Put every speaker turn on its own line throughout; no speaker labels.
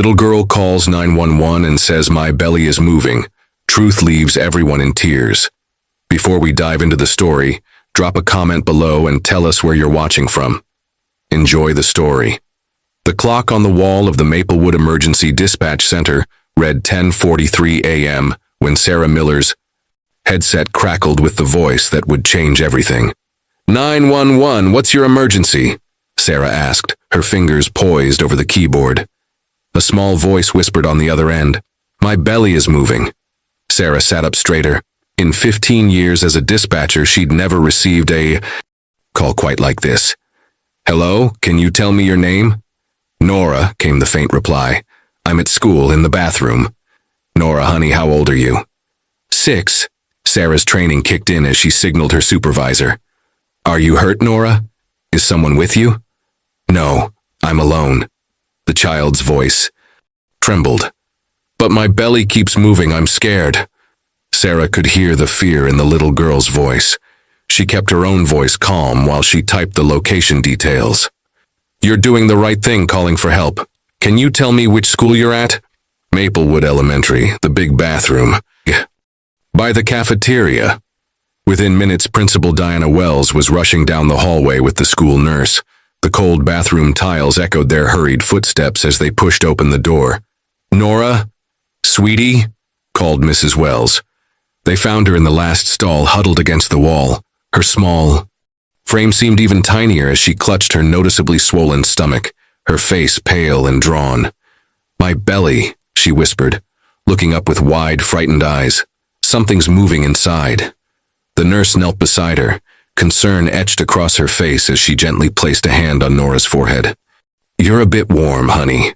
Little girl calls 911 and says my belly is moving. Truth leaves everyone in tears. Before we dive into the story, drop a comment below and tell us where you're watching from. Enjoy the story. The clock on the wall of the Maplewood Emergency Dispatch Center read 10:43 a.m. when Sarah Miller's headset crackled with the voice that would change everything. 911, what's your emergency? Sarah asked, her fingers poised over the keyboard. A small voice whispered on the other end, my belly is moving. Sarah sat up straighter. In 15 years as a dispatcher, she'd never received a call quite like this. Hello, can you tell me your name? Nora, came the faint reply. I'm at school in the bathroom. Nora, honey, how old are you? 6. Sarah's training kicked in as she signaled her supervisor. Are you hurt, Nora? Is someone with you? No, I'm alone. The child's voice trembled. But my belly keeps moving, I'm scared. Sarah could hear the fear in the little girl's voice. She kept her own voice calm while she typed the location details. You're doing the right thing calling for help. Can you tell me which school you're at? Maplewood Elementary, the big bathroom. By the cafeteria. Within minutes, Principal Diana Wells was rushing down the hallway with the school nurse. The cold bathroom tiles echoed their hurried footsteps as they pushed open the door. Nora? Sweetie? Called Mrs. Wells. They found her in the last stall, huddled against the wall. Her small frame seemed even tinier as she clutched her noticeably swollen stomach, her face pale and drawn. My belly, she whispered, looking up with wide, frightened eyes. Something's moving inside. The nurse knelt beside her, concern etched across her face as she gently placed a hand on Nora's forehead. You're a bit warm, honey.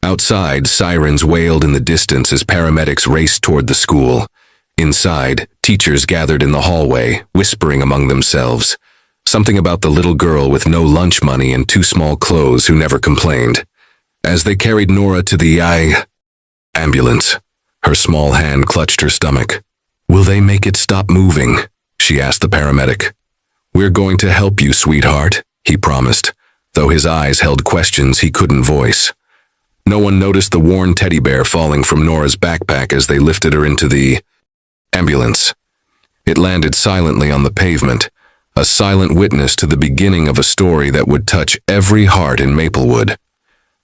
Outside, sirens wailed in the distance as paramedics raced toward the school. Inside, teachers gathered in the hallway, whispering among themselves. Something about the little girl with no lunch money and too small clothes who never complained. As they carried Nora to the ambulance, her small hand clutched her stomach. Will they make it stop moving? She asked the paramedic. We're going to help you, sweetheart, he promised, though his eyes held questions he couldn't voice. No one noticed the worn teddy bear falling from Nora's backpack as they lifted her into the ambulance. It landed silently on the pavement, a silent witness to the beginning of a story that would touch every heart in Maplewood.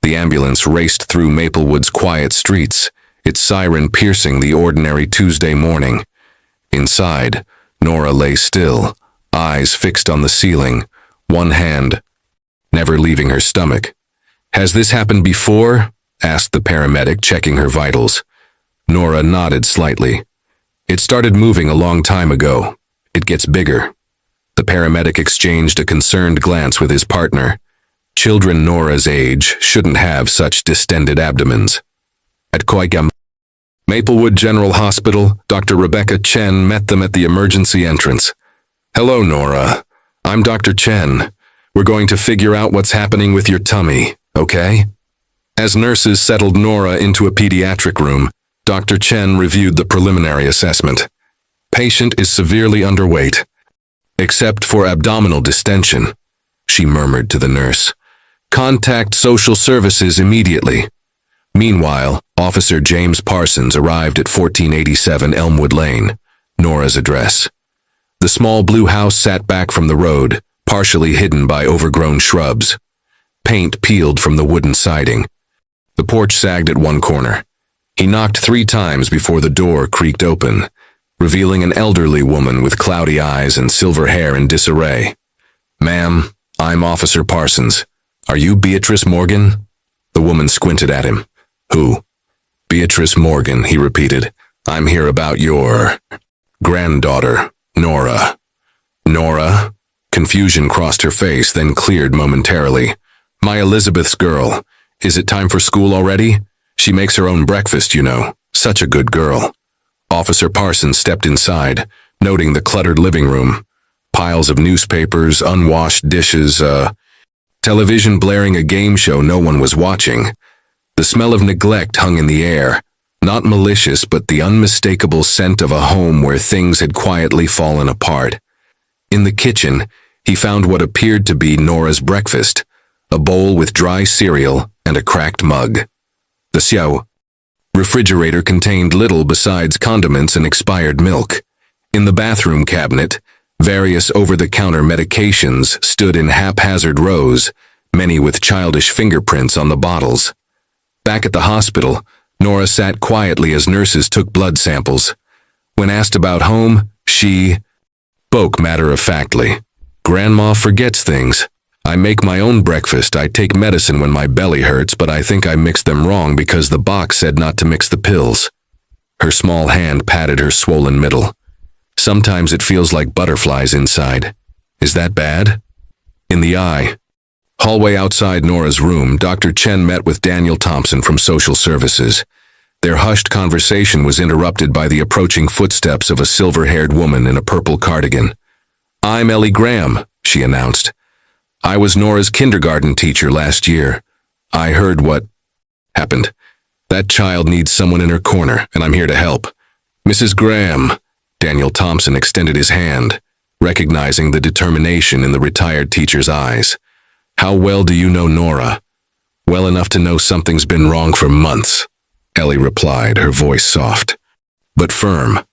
The ambulance raced through Maplewood's quiet streets, its siren piercing the ordinary Tuesday morning. Inside, Nora lay still, eyes fixed on the ceiling, one hand never leaving her stomach. Has this happened before? Asked the paramedic, checking her vitals. Nora nodded slightly. It started moving a long time ago. It gets bigger. The paramedic exchanged a concerned glance with his partner. Children Nora's age shouldn't have such distended abdomens. At Maplewood General Hospital, Dr. Rebecca Chen met them at the emergency entrance. Hello, Nora. I'm Dr. Chen. We're going to figure out what's happening with your tummy, okay? As nurses settled Nora into a pediatric room, Dr. Chen reviewed the preliminary assessment. Patient is severely underweight, except for abdominal distension, she murmured to the nurse. Contact social services immediately. Meanwhile, Officer James Parsons arrived at 1487 Elmwood Lane, Nora's address. The small blue house sat back from the road, partially hidden by overgrown shrubs. Paint peeled from the wooden siding. The porch sagged at one corner. He knocked 3 times before the door creaked open, revealing an elderly woman with cloudy eyes and silver hair in disarray. Ma'am, I'm Officer Parsons. Are you Beatrice Morgan? The woman squinted at him. Who? Beatrice Morgan, he repeated. I'm here about your granddaughter, Nora. Nora? Confusion crossed her face, then cleared momentarily. My Elizabeth's girl. Is it time for school already? She makes her own breakfast, you know. Such a good girl. Officer Parsons stepped inside, noting the cluttered living room. Piles of newspapers, unwashed dishes, television blaring a game show no one was watching. The smell of neglect hung in the air, not malicious but the unmistakable scent of a home where things had quietly fallen apart. In the kitchen, he found what appeared to be Nora's breakfast, a bowl with dry cereal and a cracked mug. The xiao refrigerator contained little besides condiments and expired milk. In the bathroom cabinet, various over-the-counter medications stood in haphazard rows, many with childish fingerprints on the bottles. Back at the hospital, Nora sat quietly as nurses took blood samples. When asked about home, she spoke matter-of-factly. "Grandma forgets things. I make my own breakfast. I take medicine when my belly hurts, but I think I mixed them wrong because the box said not to mix the pills." Her small hand patted her swollen middle. "Sometimes it feels like butterflies inside. Is that bad?" In the eye. Hallway outside Nora's room, Dr. Chen met with Daniel Thompson from Social Services. Their hushed conversation was interrupted by the approaching footsteps of a silver-haired woman in a purple cardigan. "I'm Ellie Graham," she announced. "I was Nora's kindergarten teacher last year. I heard what happened. That child needs someone in her corner, and I'm here to help." "Mrs. Graham," Daniel Thompson extended his hand, recognizing the determination in the retired teacher's eyes. "How well do you know Nora?" "Well enough to know something's been wrong for months," Ellie replied, her voice soft, but firm.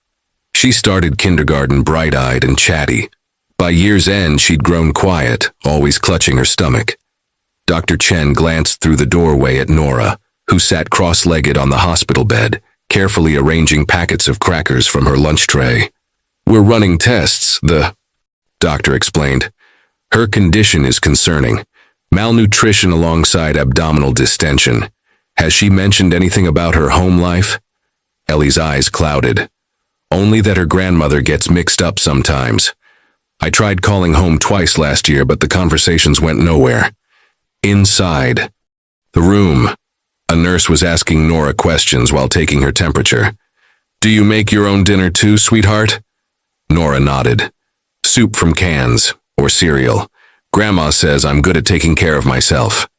She started kindergarten bright-eyed and chatty. By year's end, she'd grown quiet, always clutching her stomach. Dr. Chen glanced through the doorway at Nora, who sat cross-legged on the hospital bed, carefully arranging packets of crackers from her lunch tray. "We're running tests," the doctor explained. "Her condition is concerning. Malnutrition alongside abdominal distension. Has she mentioned anything about her home life?" Ellie's eyes clouded. "Only that her grandmother gets mixed up sometimes. I tried calling home twice last year, but the conversations went nowhere." Inside the room, a nurse was asking Nora questions while taking her temperature. "Do you make your own dinner too, sweetheart?" Nora nodded. "Soup from cans, or cereal. Grandma says I'm good at taking care of myself."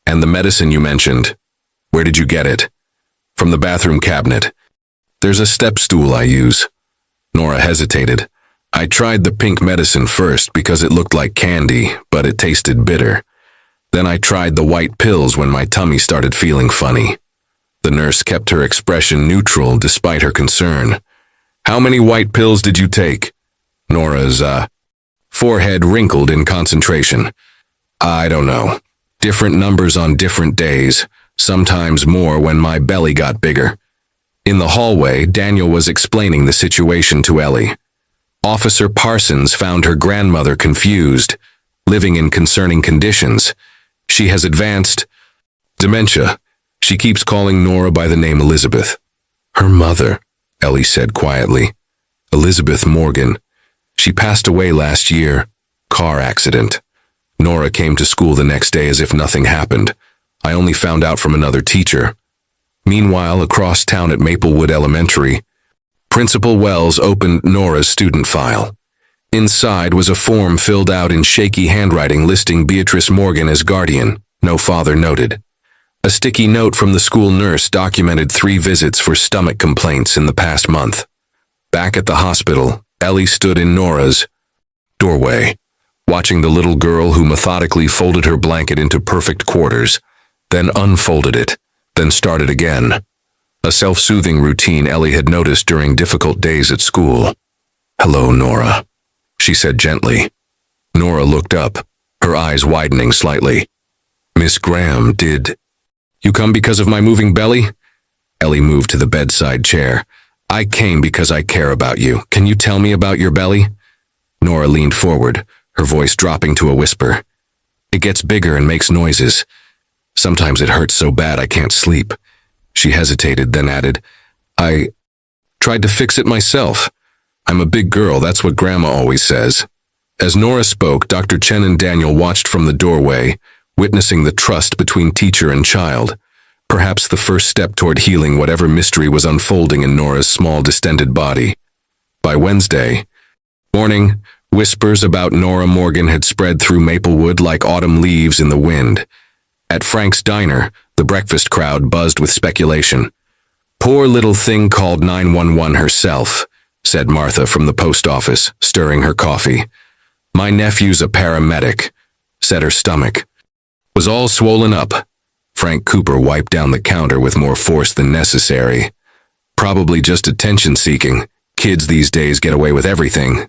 "And the medicine you mentioned, where did you get it?" "From the bathroom cabinet. There's a step stool I use." Nora hesitated. "I tried the pink medicine first because it looked like candy, but it tasted bitter. Then I tried the white pills when my tummy started feeling funny." The nurse kept her expression neutral despite her concern. "How many white pills did you take?" Nora's, forehead wrinkled in concentration. "I don't know. Different numbers on different days, sometimes more when my belly got bigger." In the hallway, Daniel was explaining the situation to Ellie. Officer Parsons found her grandmother confused, living in concerning conditions. She has advanced dementia. She keeps calling Nora by the name Elizabeth. "Her mother," Ellie said quietly. "Elizabeth Morgan. She passed away last year. Car accident." Nora came to school the next day as if nothing happened. "I only found out from another teacher." Meanwhile, across town at Maplewood Elementary, Principal Wells opened Nora's student file. Inside was a form filled out in shaky handwriting listing Beatrice Morgan as guardian, no father noted. A sticky note from the school nurse documented 3 visits for stomach complaints in the past month. Back at the hospital, Ellie stood in Nora's doorway, watching the little girl who methodically folded her blanket into perfect quarters, then unfolded it, then started again. A self-soothing routine Ellie had noticed during difficult days at school. "Hello, Nora," she said gently. Nora looked up, her eyes widening slightly. "Miss Graham, did you come because of my moving belly?" Ellie moved to the bedside chair. "I came because I care about you. Can you tell me about your belly?" Nora leaned forward, her voice dropping to a whisper. "It gets bigger and makes noises. Sometimes it hurts so bad I can't sleep." She hesitated, then added, "I tried to fix it myself. I'm a big girl, that's what Grandma always says." As Nora spoke, Dr. Chen and Daniel watched from the doorway, witnessing the trust between teacher and child, perhaps the first step toward healing whatever mystery was unfolding in Nora's small, distended body. By Wednesday morning, whispers about Nora Morgan had spread through Maplewood like autumn leaves in the wind. At Frank's diner, the breakfast crowd buzzed with speculation. "Poor little thing called 911 herself," said Martha from the post office, stirring her coffee. "My nephew's a paramedic," said her stomach. "Was all swollen up. Frank Cooper wiped down the counter with more force than necessary. Probably just attention-seeking. Kids these days get away with everything.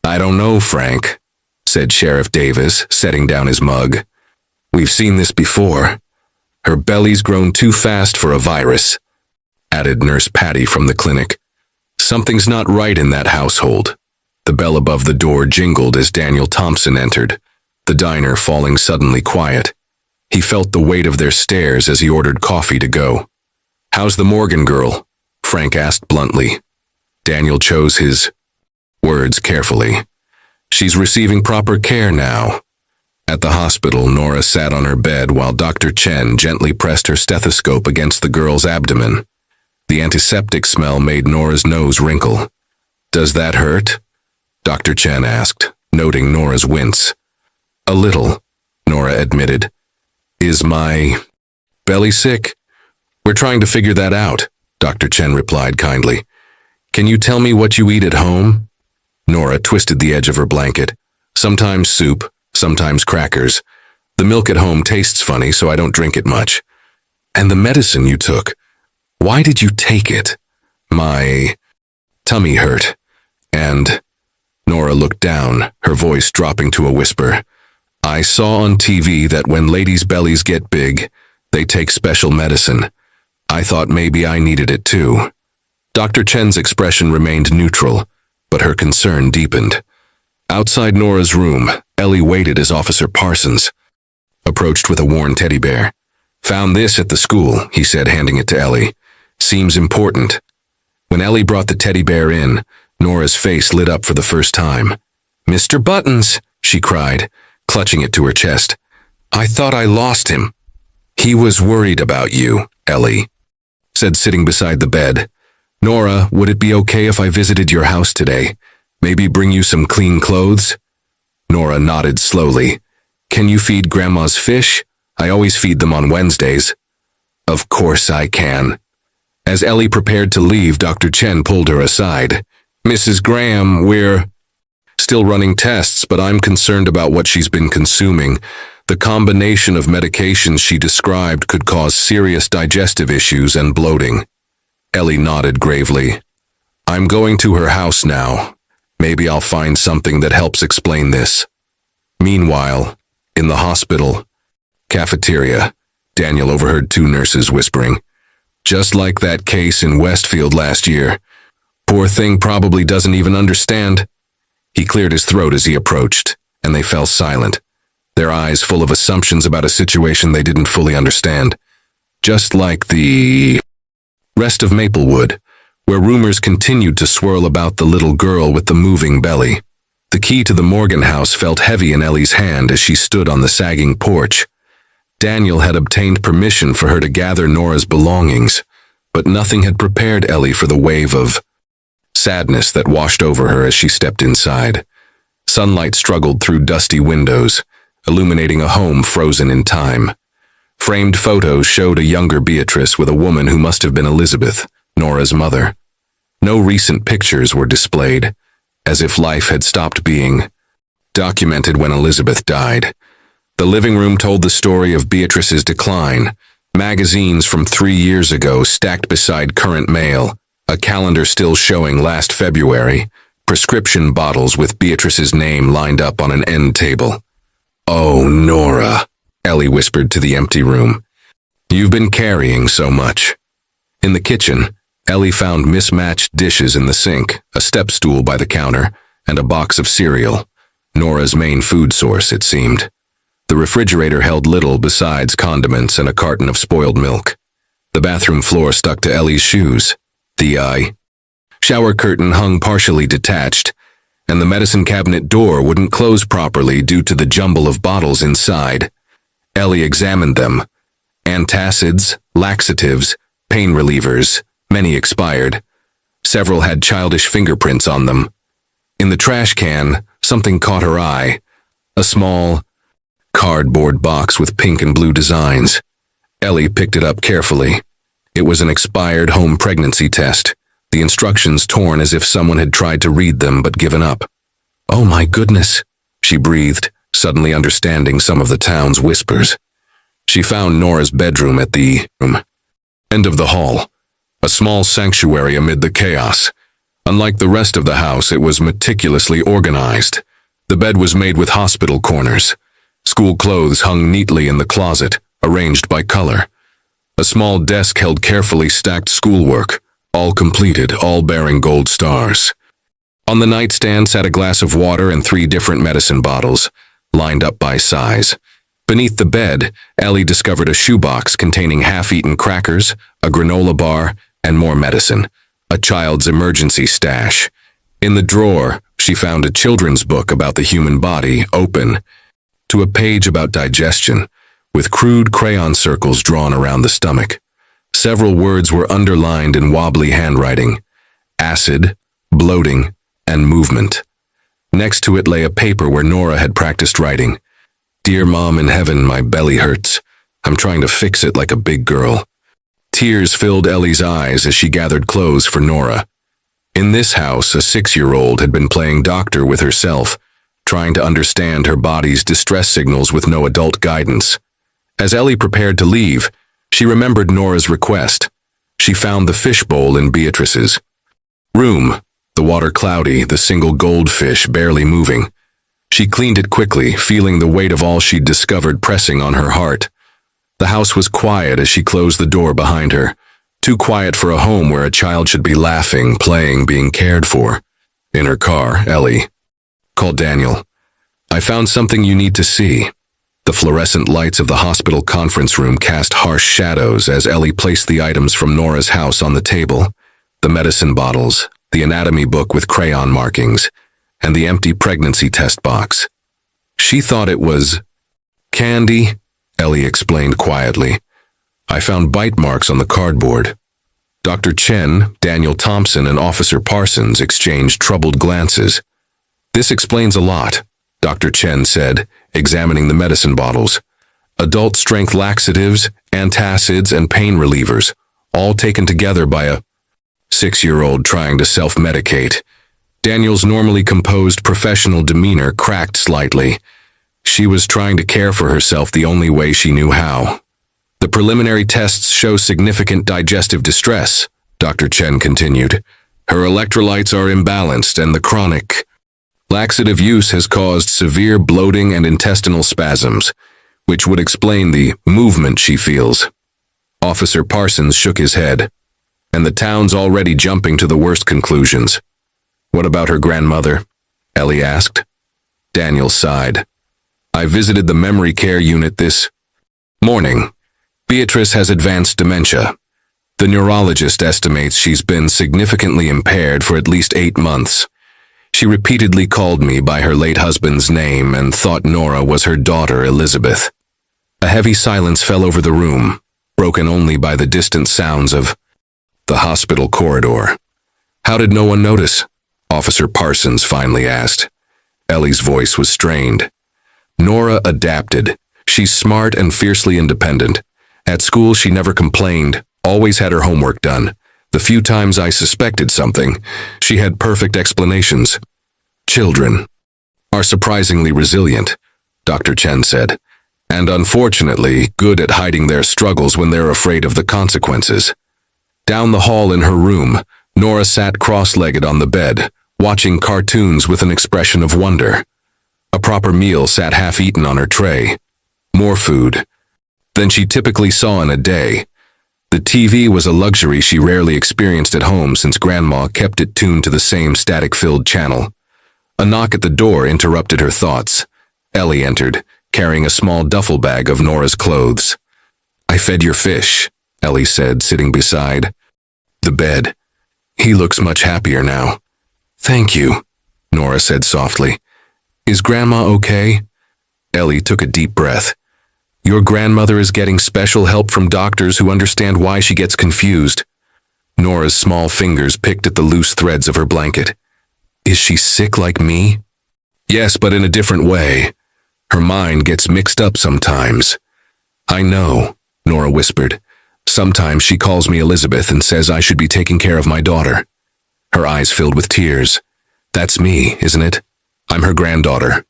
I don't know, Frank, said Sheriff Davis, setting down his mug. We've seen this before. Her belly's grown too fast for a virus, added Nurse Patty from the clinic. Something's not right in that household. The bell above the door jingled as Daniel Thompson entered, the diner falling suddenly quiet. He felt the weight of their stares as he ordered coffee to go. How's the Morgan girl? Frank asked bluntly. Daniel chose his words carefully. She's receiving proper care now. At the hospital, Nora sat on her bed while Dr. Chen gently pressed her stethoscope against the girl's abdomen. The antiseptic smell made Nora's nose wrinkle. Does that hurt? Dr. Chen asked, noting Nora's wince. A little, Nora admitted. Is my belly sick? We're trying to figure that out, Dr. Chen replied kindly. Can you tell me what you eat at home? Nora twisted the edge of her blanket. Sometimes soup, sometimes crackers. The milk at home tastes funny, so I don't drink it much. And the medicine you took. Why did you take it? My tummy hurt. And Nora looked down, her voice dropping to a whisper. I saw on TV that when ladies' bellies get big, they take special medicine. I thought maybe I needed it too. Dr. Chen's expression remained neutral, but her concern deepened. Outside Nora's room, Ellie waited as Officer Parsons approached with a worn teddy bear. Found this at the school, he said, handing it to Ellie. Seems important. When Ellie brought the teddy bear in, Nora's face lit up for the first time. Mr. Buttons, she cried, clutching it to her chest. I thought I lost him. He was worried about you, Ellie said, sitting beside the bed. Nora, would it be okay if I visited your house today? Maybe bring you some clean clothes? Nora nodded slowly. Can you feed Grandma's fish? I always feed them on Wednesdays. Of course I can. As Ellie prepared to leave, Dr. Chen pulled her aside. Mrs. Graham, we're still running tests, but I'm concerned about what she's been consuming. The combination of medications she described could cause serious digestive issues and bloating. Ellie nodded gravely. I'm going to her house now. Maybe I'll find something that helps explain this. Meanwhile, in the hospital cafeteria, Daniel overheard two nurses whispering. Just like that case in Westfield last year. Poor thing probably doesn't even understand. He cleared his throat as he approached, and they fell silent, their eyes full of assumptions about a situation they didn't fully understand. Just like the rest of Maplewood, where rumors continued to swirl about the little girl with the moving belly. The key to the Morgan house felt heavy in Ellie's hand as she stood on the sagging porch. Daniel had obtained permission for her to gather Nora's belongings, but nothing had prepared Ellie for the wave of sadness that washed over her as she stepped inside. Sunlight struggled through dusty windows, illuminating a home frozen in time. Framed photos showed a younger Beatrice with a woman who must have been Elizabeth, Nora's mother. No recent pictures were displayed, as if life had stopped being documented when Elizabeth died. The living room told the story of Beatrice's decline, magazines from 3 years ago stacked beside current mail, a calendar still showing last February, prescription bottles with Beatrice's name lined up on an end table. Oh, Nora, Ellie whispered to the empty room. You've been carrying so much. In the kitchen, Ellie found mismatched dishes in the sink, a step stool by the counter, and a box of cereal, Nora's main food source, it seemed. The refrigerator held little besides condiments and a carton of spoiled milk. The bathroom floor stuck to Ellie's shoes. The shower curtain hung partially detached, and the medicine cabinet door wouldn't close properly due to the jumble of bottles inside. Ellie examined them. Antacids, laxatives, pain relievers, many expired. Several had childish fingerprints on them. In the trash can, something caught her eye. A small cardboard box with pink and blue designs. Ellie picked it up carefully. It was an expired home pregnancy test, the instructions torn as if someone had tried to read them but given up. Oh my goodness, she breathed, suddenly understanding some of the town's whispers. She found Nora's bedroom at the end of the hall, a small sanctuary amid the chaos. Unlike the rest of the house, it was meticulously organized. The bed was made with hospital corners. School clothes hung neatly in the closet, arranged by color. A small desk held carefully stacked schoolwork, all completed, all bearing gold stars. On the nightstand sat a glass of water and 3 different medicine bottles, lined up by size. Beneath the bed, Ellie discovered a shoebox containing half-eaten crackers, a granola bar, and more medicine, a child's emergency stash. In the drawer, she found a children's book about the human body, open to a page about digestion, with crude crayon circles drawn around the stomach. Several words were underlined in wobbly handwriting: acid, bloating, and movement. Next to it lay a paper where Nora had practiced writing. "Dear Mom in heaven, my belly hurts. I'm trying to fix it like a big girl." Tears filled Ellie's eyes as she gathered clothes for Nora. In this house, a 6-year-old had been playing doctor with herself, trying to understand her body's distress signals with no adult guidance. As Ellie prepared to leave, she remembered Nora's request. She found the fishbowl in Beatrice's room, the water cloudy, the single goldfish barely moving. She cleaned it quickly, feeling the weight of all she'd discovered pressing on her heart. The house was quiet as she closed the door behind her. Too quiet for a home where a child should be laughing, playing, being cared for. In her car, Ellie called Daniel. "I found something you need to see." The fluorescent lights of the hospital conference room cast harsh shadows as Ellie placed the items from Nora's house on the table: the medicine bottles, the anatomy book with crayon markings, and the empty pregnancy test box. She thought it was candy, Ellie explained quietly. "I found bite marks on the cardboard." Dr. Chen, Daniel Thompson, and Officer Parsons exchanged troubled glances. "This explains a lot," Dr. Chen said, examining the medicine bottles. "Adult-strength laxatives, antacids, and pain relievers, all taken together by a 6-year-old trying to self-medicate." Daniel's normally composed professional demeanor cracked slightly. She was trying to care for herself the only way she knew how. "The preliminary tests show significant digestive distress," Dr. Chen continued. "Her electrolytes are imbalanced, and the chronic laxative use has caused severe bloating and intestinal spasms, which would explain the movement she feels." Officer Parsons shook his head. "And the town's already jumping to the worst conclusions." "What about her grandmother?" Ellie asked. Daniel sighed. "I visited the memory care unit this morning. Beatrice has advanced dementia. The neurologist estimates she's been significantly impaired for at least 8 months. She repeatedly called me by her late husband's name and thought Nora was her daughter Elizabeth." A heavy silence fell over the room, broken only by the distant sounds of the hospital corridor. "How did no one notice?" Officer Parsons finally asked. Ellie's voice was strained. "Nora adapted. She's smart and fiercely independent. At school she never complained, always had her homework done. The few times I suspected something, she had perfect explanations. Children are surprisingly resilient," Dr. Chen said, "and unfortunately good at hiding their struggles when they're afraid of the consequences." Down the hall in her room, Nora sat cross-legged on the bed, watching cartoons with an expression of wonder. A proper meal sat half-eaten on her tray. More food than she typically saw in a day. The TV was a luxury she rarely experienced at home since Grandma kept it tuned to the same static-filled channel. A knock at the door interrupted her thoughts. Ellie entered, carrying a small duffel bag of Nora's clothes. "I fed your fish," Ellie said, sitting beside the bed. "He looks much happier now." "Thank you," Nora said softly. "Is Grandma okay?" Ellie took a deep breath. "Your grandmother is getting special help from doctors who understand why she gets confused." Nora's small fingers picked at the loose threads of her blanket. "Is she sick like me?" "Yes, but in a different way. Her mind gets mixed up sometimes." "I know," Nora whispered. "Sometimes she calls me Elizabeth and says I should be taking care of my daughter." Her eyes filled with tears. "That's me, isn't it? I'm her granddaughter."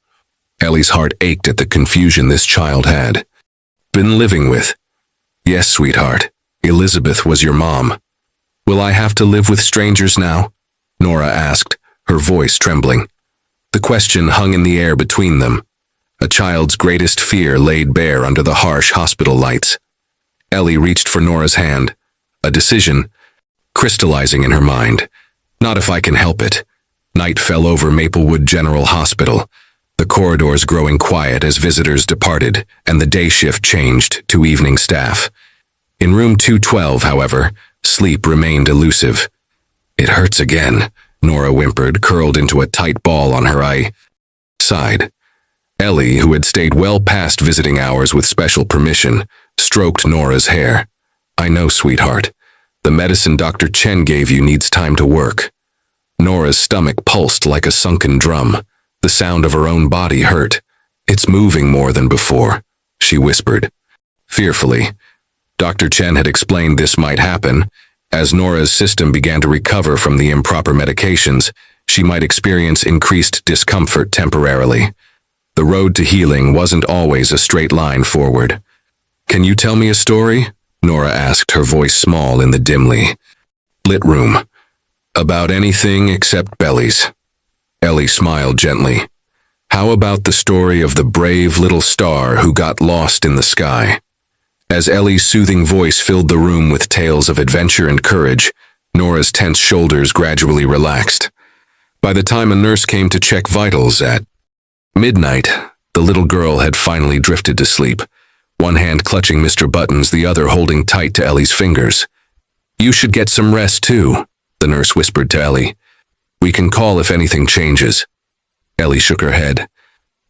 Ellie's heart ached at the confusion this child had. been living with. Yes, sweetheart. Elizabeth was your mom. Will I have to live with strangers now? Nora asked, her voice trembling. The question hung in the air between them. A child's greatest fear laid bare under the harsh hospital lights. Ellie reached for Nora's hand. A decision crystallizing in her mind. Not if I can help it. Night fell over Maplewood General Hospital, the corridors growing quiet as visitors departed, and the day shift changed to evening staff. In room 212, however, sleep remained elusive. It hurts again, Nora whimpered, curled into a tight ball on her side. Ellie, who had stayed well past visiting hours with special permission, stroked Nora's hair. I know, sweetheart. The medicine Dr. Chen gave you needs time to work. Nora's stomach pulsed like a sunken drum. The sound of her own body hurt. It's moving more than before, she whispered. Fearfully, Dr. Chen had explained this might happen. As Nora's system began to recover from the improper medications, she might experience increased discomfort temporarily. The road to healing wasn't always a straight line forward. Can you tell me a story? Nora asked, her voice small in the dimly lit room. About anything except bellies. Ellie smiled gently. How about the story of the brave little star who got lost in the sky? As Ellie's soothing voice filled the room with tales of adventure and courage, Nora's tense shoulders gradually relaxed. By the time a nurse came to check vitals at midnight, the little girl had finally drifted to sleep, one hand clutching Mr. Buttons, the other holding tight to Ellie's fingers. You should get some rest too, the nurse whispered to Ellie. We can call if anything changes. Ellie shook her head.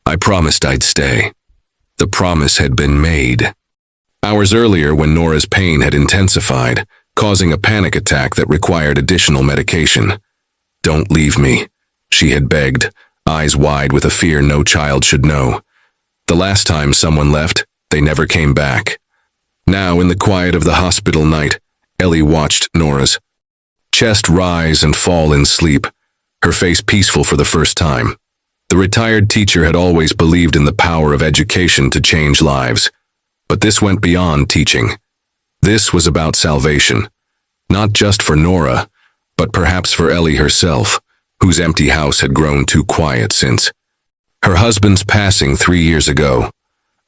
I promised I'd stay. The promise had been made. Hours earlier, when Nora's pain had intensified, causing a panic attack that required additional medication. Don't leave me, she had begged, eyes wide with a fear no child should know. The last time someone left, they never came back. Now, in the quiet of the hospital night, Ellie watched Nora's chest rise and fall in sleep, her face peaceful for the first time. The retired teacher had always believed in the power of education to change lives. But this went beyond teaching. This was about salvation, not just for Nora, but perhaps for Ellie herself, whose empty house had grown too quiet since her husband's passing 3 years ago.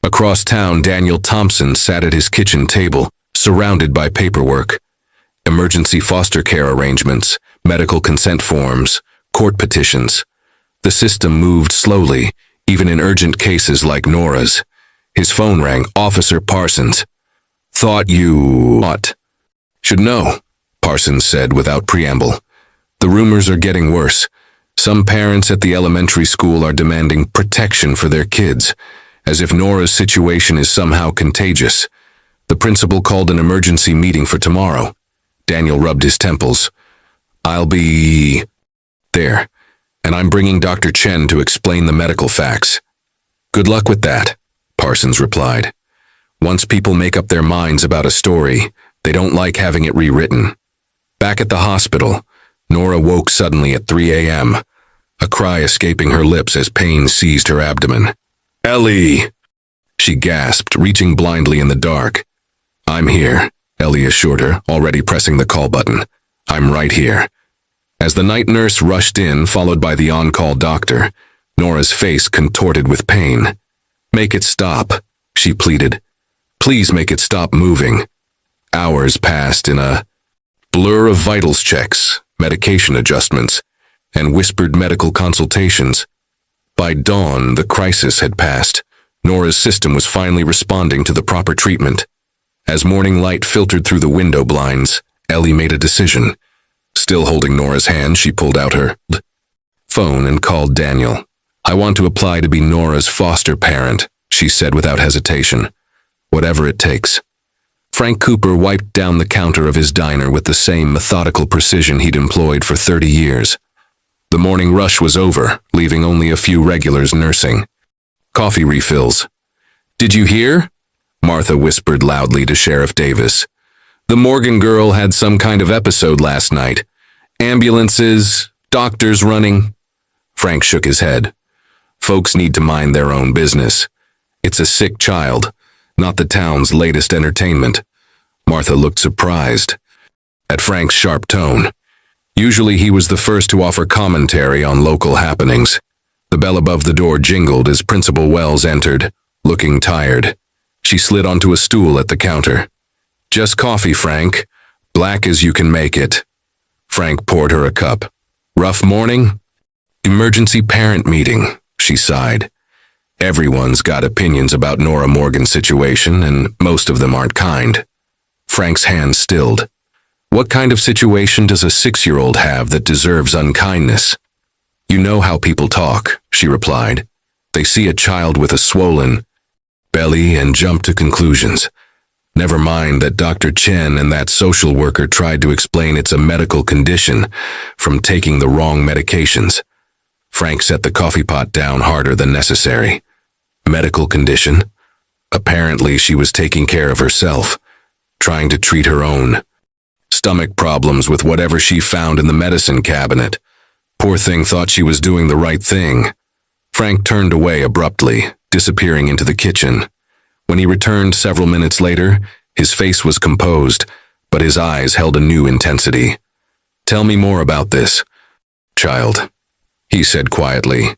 Across town, Daniel Thompson sat at his kitchen table, surrounded by paperwork. Emergency foster care arrangements, medical consent forms, court petitions. The system moved slowly, even in urgent cases like Nora's. His phone rang. Officer Parsons. Thought you should know, Parsons said without preamble. The rumors are getting worse. Some parents at the elementary school are demanding protection for their kids, as if Nora's situation is somehow contagious. The principal called an emergency meeting for tomorrow. Daniel rubbed his temples. I'll be there, and I'm bringing Dr. Chen to explain the medical facts. Good luck with that, Parsons replied. Once people make up their minds about a story, they don't like having it rewritten. Back at the hospital, Nora woke suddenly at 3 a.m., a cry escaping her lips as pain seized her abdomen. Ellie! She gasped, reaching blindly in the dark. I'm here, Ellie assured her, already pressing the call button. I'm right here. As the night nurse rushed in, followed by the on-call doctor, Nora's face contorted with pain. Make it stop, she pleaded. Please make it stop moving. Hours passed in a blur of vitals checks, medication adjustments, and whispered medical consultations. By dawn, the crisis had passed. Nora's system was finally responding to the proper treatment. As morning light filtered through the window blinds, Ellie made a decision. Still holding Nora's hand, she pulled out her phone and called Daniel. I want to apply to be Nora's foster parent, she said without hesitation. Whatever it takes. Frank Cooper wiped down the counter of his diner with the same methodical precision he'd employed for 30 years. The morning rush was over, leaving only a few regulars nursing. Coffee refills. Did you hear? Martha whispered loudly to Sheriff Davis. The Morgan girl had some kind of episode last night. Ambulances, doctors running. Frank shook his head. Folks need to mind their own business. It's a sick child. not the town's latest entertainment. Martha looked surprised at Frank's sharp tone. Usually he was the first to offer commentary on local happenings. The bell above the door jingled as Principal Wells entered, looking tired. She slid onto a stool at the counter. "Just coffee, Frank. Black as you can make it." Frank poured her a cup. "Rough morning?" "Emergency parent meeting," she sighed. Everyone's got opinions about Nora Morgan's situation, and most of them aren't kind. Frank's hand stilled. "What kind of situation does a 6-year-old have that deserves unkindness?" "You know how people talk," she replied. "They see a child with a swollen belly and jump to conclusions. Never mind that Dr. Chen and that social worker tried to explain it's a medical condition from taking the wrong medications." Frank set the coffee pot down harder than necessary. Medical condition? Apparently she was taking care of herself, trying to treat her own stomach problems with whatever she found in the medicine cabinet. Poor thing thought she was doing the right thing. Frank turned away abruptly, disappearing into the kitchen. When he returned several minutes later, his face was composed, but his eyes held a new intensity. "Tell me more about this child," he said quietly.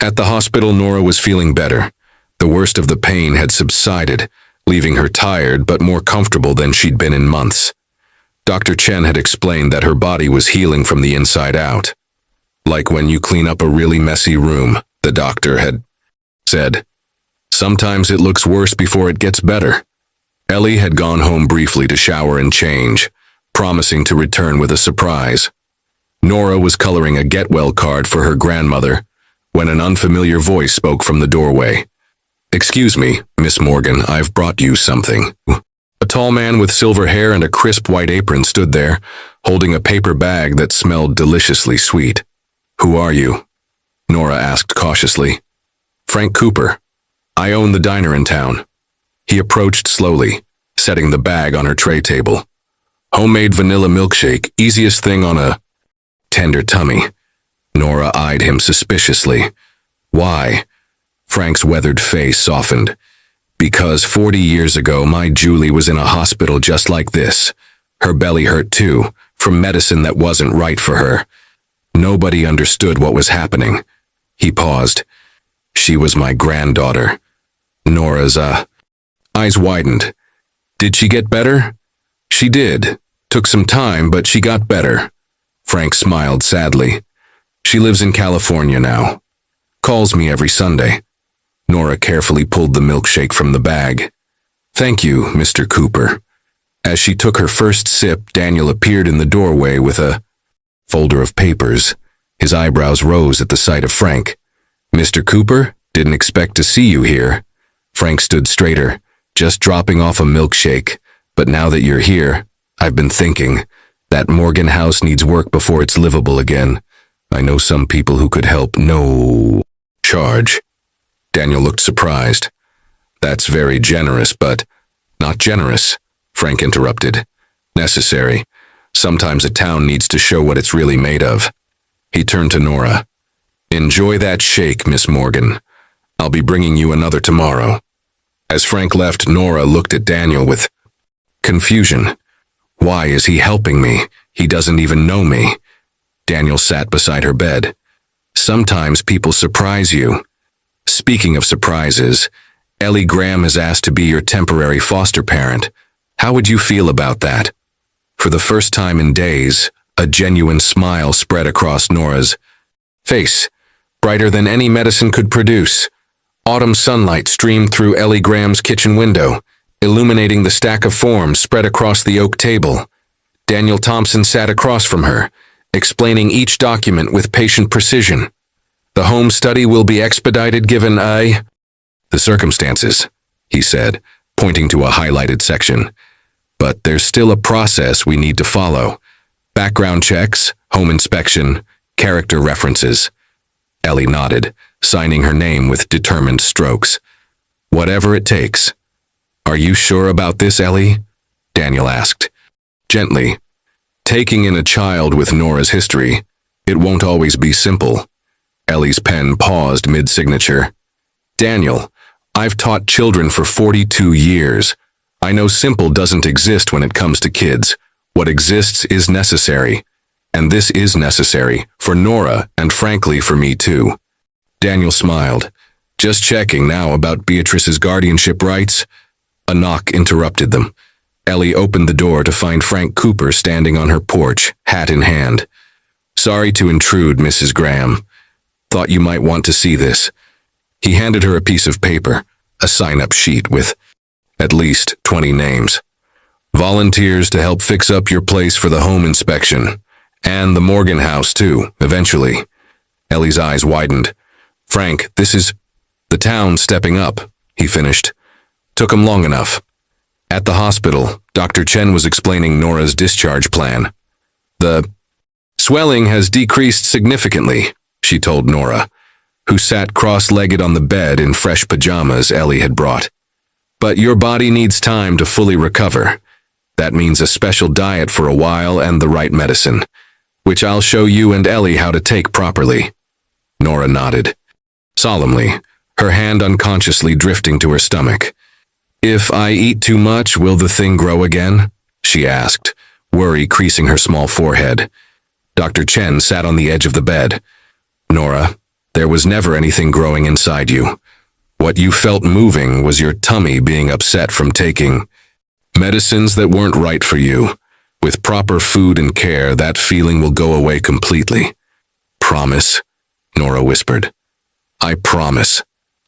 At the hospital, Nora was feeling better. The worst of the pain had subsided, leaving her tired but more comfortable than she'd been in months. Dr. Chen had explained that her body was healing from the inside out. "Like when you clean up a really messy room," the doctor had said. "Sometimes it looks worse before it gets better." Ellie had gone home briefly to shower and change, promising to return with a surprise. Nora was coloring a get-well card for her grandmother when an unfamiliar voice spoke from the doorway. "Excuse me, Miss Morgan, I've brought you something." A tall man with silver hair and a crisp white apron stood there, holding a paper bag that smelled deliciously sweet. "Who are you?" Nora asked cautiously. "Frank Cooper. I own the diner in town." He approached slowly, setting the bag on her tray table. "Homemade vanilla milkshake, easiest thing on a tender tummy." Nora eyed him suspiciously. "Why?" Frank's weathered face softened. "Because 40 years ago, my Julie was in a hospital just like this. Her belly hurt too, from medicine that wasn't right for her. Nobody understood what was happening." He paused. "She was my granddaughter." Nora's eyes widened. "Did she get better?" "She did. Took some time, but she got better." Frank smiled sadly. "She lives in California now. Calls me every Sunday." Nora carefully pulled the milkshake from the bag. "Thank you, Mr. Cooper." As she took her first sip, Daniel appeared in the doorway with a folder of papers. His eyebrows rose at the sight of Frank. "Mr. Cooper, didn't expect to see you here." Frank stood straighter. "Just dropping off a milkshake. But now that you're here, I've been thinking, that Morgan house needs work before it's livable again. I know some people who could help. No charge." Daniel looked surprised. "That's very generous, but..." "Not generous," Frank interrupted. "Necessary. Sometimes a town needs to show what it's really made of." He turned to Nora. "Enjoy that shake, Miss Morgan. I'll be bringing you another tomorrow." As Frank left, Nora looked at Daniel with confusion. "Why is he helping me? He doesn't even know me." Daniel sat beside her bed. "Sometimes people surprise you." "Speaking of surprises, Ellie Graham has asked to be your temporary foster parent. How would you feel about that?" For the first time in days, a genuine smile spread across Nora's face, brighter than any medicine could produce. Autumn sunlight streamed through Ellie Graham's kitchen window, illuminating the stack of forms spread across the oak table. Daniel Thompson sat across from her, explaining each document with patient precision. "The home study will be expedited given the circumstances," he said, pointing to a highlighted section. "But there's still a process we need to follow. Background checks, home inspection, character references." Ellie nodded, signing her name with determined strokes. "Whatever it takes." "Are you sure about this, Ellie?" Daniel asked. Gently. Taking in a child with Nora's history, it won't always be simple. Ellie's pen paused mid-signature. "Daniel, I've taught children for 42 years. I know simple doesn't exist when it comes to kids. What exists is necessary. And this is necessary, for Nora, and frankly for me too. Daniel smiled. Just checking now about Beatrice's guardianship rights. A knock interrupted them. Ellie opened the door to find Frank Cooper standing on her porch, hat in hand. Sorry to intrude, Mrs. Graham. Thought you might want to see this. He handed her a piece of paper, a sign-up sheet with at least 20 names. Volunteers to help fix up your place for the home inspection. And the Morgan house, too, eventually. Ellie's eyes widened. Frank, this is the town stepping up, he finished. Took him long enough. At the hospital, Dr. Chen was explaining Nora's discharge plan. The swelling has decreased significantly, she told Nora, who sat cross-legged on the bed in fresh pajamas Ellie had brought. But your body needs time to fully recover. That means a special diet for a while and the right medicine, which I'll show you and Ellie how to take properly. Nora nodded. Solemnly, her hand unconsciously drifting to her stomach. If I eat too much, will the thing grow again? She asked, worry creasing her small forehead. Dr. Chen sat on the edge of the bed. Nora, there was never anything growing inside you. What you felt moving was your tummy being upset from taking medicines that weren't right for you. With proper food and care, that feeling will go away completely. Promise, Nora whispered. I promise,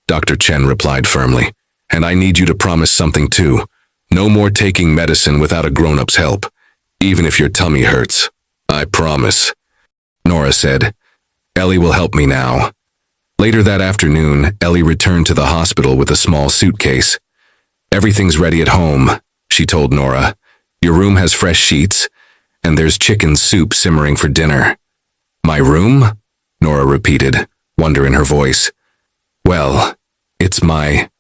Dr. Chen replied firmly. And I need you to promise something too. No more taking medicine without a grown-up's help, even if your tummy hurts. I promise, Nora said. Ellie will help me now. Later that afternoon, Ellie returned to the hospital with a small suitcase. Everything's ready at home, she told Nora. Your room has fresh sheets, and there's chicken soup simmering for dinner. My room? Nora repeated, wonder in her voice. Well, it's my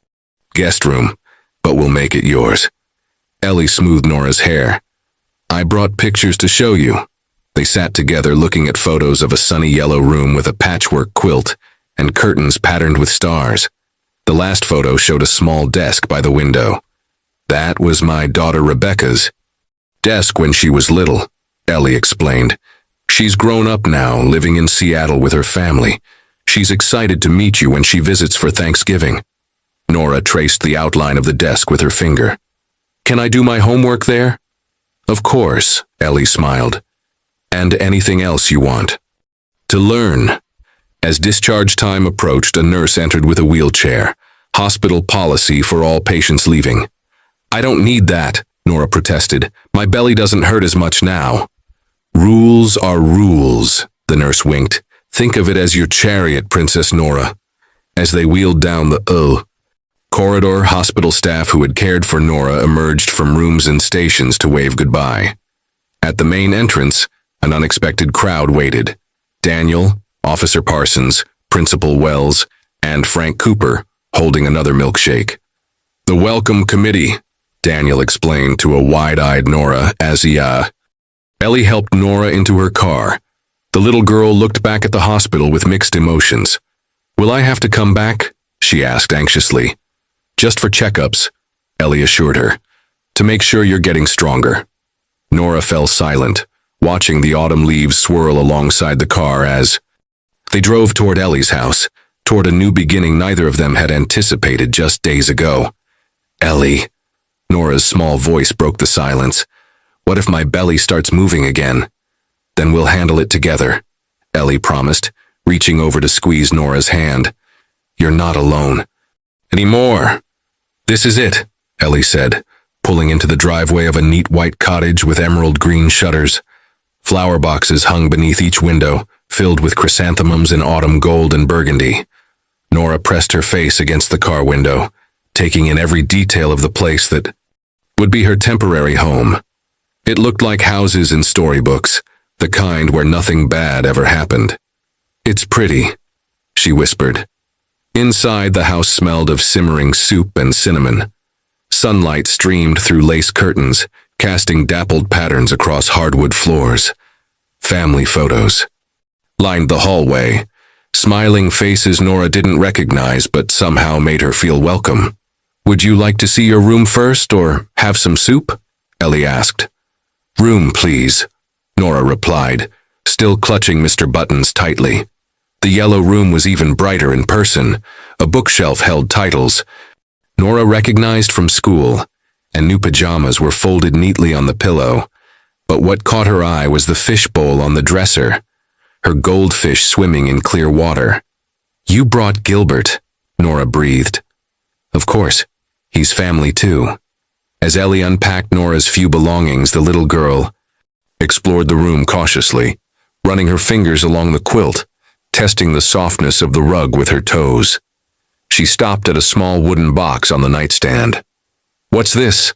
guest room, but we'll make it yours. Ellie smoothed Nora's hair. I brought pictures to show you. They sat together looking at photos of a sunny yellow room with a patchwork quilt and curtains patterned with stars. The last photo showed a small desk by the window. That was my daughter Rebecca's desk when she was little, Ellie explained. She's grown up now, living in Seattle with her family. She's excited to meet you when she visits for Thanksgiving. Nora traced the outline of the desk with her finger. Can I do my homework there? Of course, Ellie smiled. And anything else you want. To learn. As discharge time approached, a nurse entered with a wheelchair. Hospital policy for all patients leaving. I don't need that, Nora protested. My belly doesn't hurt as much now. Rules are rules, the nurse winked. Think of it as your chariot, Princess Nora. As they wheeled down the corridor, hospital staff who had cared for Nora emerged from rooms and stations to wave goodbye. At the main entrance, an unexpected crowd waited. Daniel, Officer Parsons, Principal Wells, and Frank Cooper, holding another milkshake. The welcome committee, Daniel explained to a wide-eyed Nora as Ellie helped Nora into her car. The little girl looked back at the hospital with mixed emotions. Will I have to come back? She asked anxiously. Just for checkups, Ellie assured her. To make sure you're getting stronger. Nora fell silent, watching the autumn leaves swirl alongside the car as they drove toward Ellie's house, toward a new beginning neither of them had anticipated just days ago. Ellie, Nora's small voice broke the silence. What if my belly starts moving again? Then we'll handle it together, Ellie promised, reaching over to squeeze Nora's hand. You're not alone. Anymore. This is it, Ellie said, pulling into the driveway of a neat white cottage with emerald green shutters. Flower boxes hung beneath each window, filled with chrysanthemums in autumn gold and burgundy. Nora pressed her face against the car window, taking in every detail of the place that would be her temporary home. It looked like houses in storybooks, the kind where nothing bad ever happened. It's pretty, she whispered. Inside, the house smelled of simmering soup and cinnamon. Sunlight streamed through lace curtains, casting dappled patterns across hardwood floors. Family photos lined the hallway. Smiling faces Nora didn't recognize but somehow made her feel welcome. "Would you like to see your room first, or have some soup?" Ellie asked. "Room, please," Nora replied, still clutching Mr. Buttons tightly. The yellow room was even brighter in person. A bookshelf held titles Nora recognized from school, and new pajamas were folded neatly on the pillow. But what caught her eye was the fishbowl on the dresser, her goldfish swimming in clear water. "You brought Gilbert," Nora breathed. "Of course, he's family too." As Ellie unpacked Nora's few belongings, the little girl explored the room cautiously, running her fingers along the quilt, testing the softness of the rug with her toes. She stopped at a small wooden box on the nightstand. "What's this?"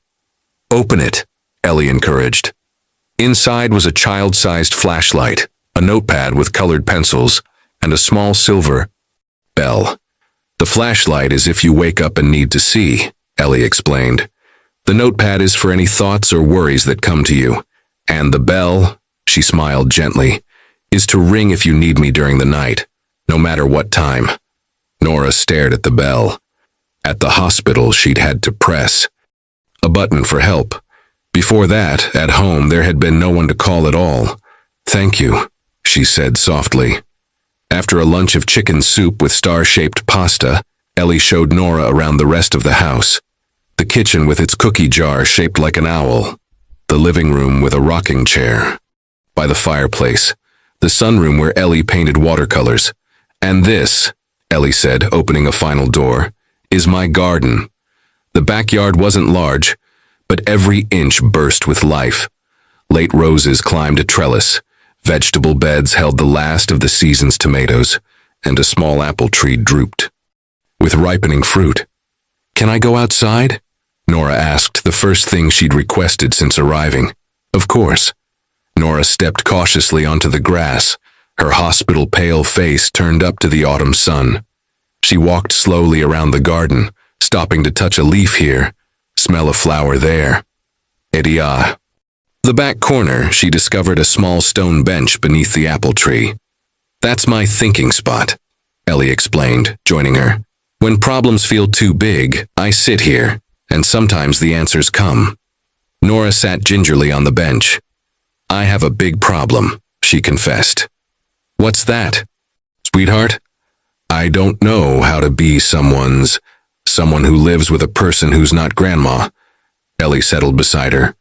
"Open it," Ellie encouraged. Inside was a child-sized flashlight, a notepad with colored pencils, and a small silver bell. "The flashlight is if you wake up and need to see," Ellie explained. "The notepad is for any thoughts or worries that come to you. And the bell," she smiled gently, "is to ring if you need me during the night, no matter what time." Nora stared at the bell. At the hospital, she'd had to press a button for help. Before that, at home, there had been no one to call at all. "Thank you," she said softly. After a lunch of chicken soup with star-shaped pasta, Ellie showed Nora around the rest of the house. The kitchen with its cookie jar shaped like an owl, the living room with a rocking chair by the fireplace, the sunroom where Ellie painted watercolors. "And this," Ellie said, opening a final door, "is my garden." The backyard wasn't large, but every inch burst with life. Late roses climbed a trellis, vegetable beds held the last of the season's tomatoes, and a small apple tree drooped with ripening fruit. "Can I go outside?" Nora asked, the first thing she'd requested since arriving. "Of course." Nora stepped cautiously onto the grass, her hospital-pale face turned up to the autumn sun. She walked slowly around the garden, stopping to touch a leaf here, smell a flower there. Idia. The back corner, she discovered a small stone bench beneath the apple tree. "That's my thinking spot," Ellie explained, joining her. "When problems feel too big, I sit here, and sometimes the answers come." Nora sat gingerly on the bench. "I have a big problem," she confessed. "What's that?" "Sweetheart, I don't know how to be someone who lives with a person who's not grandma." Ellie settled beside her.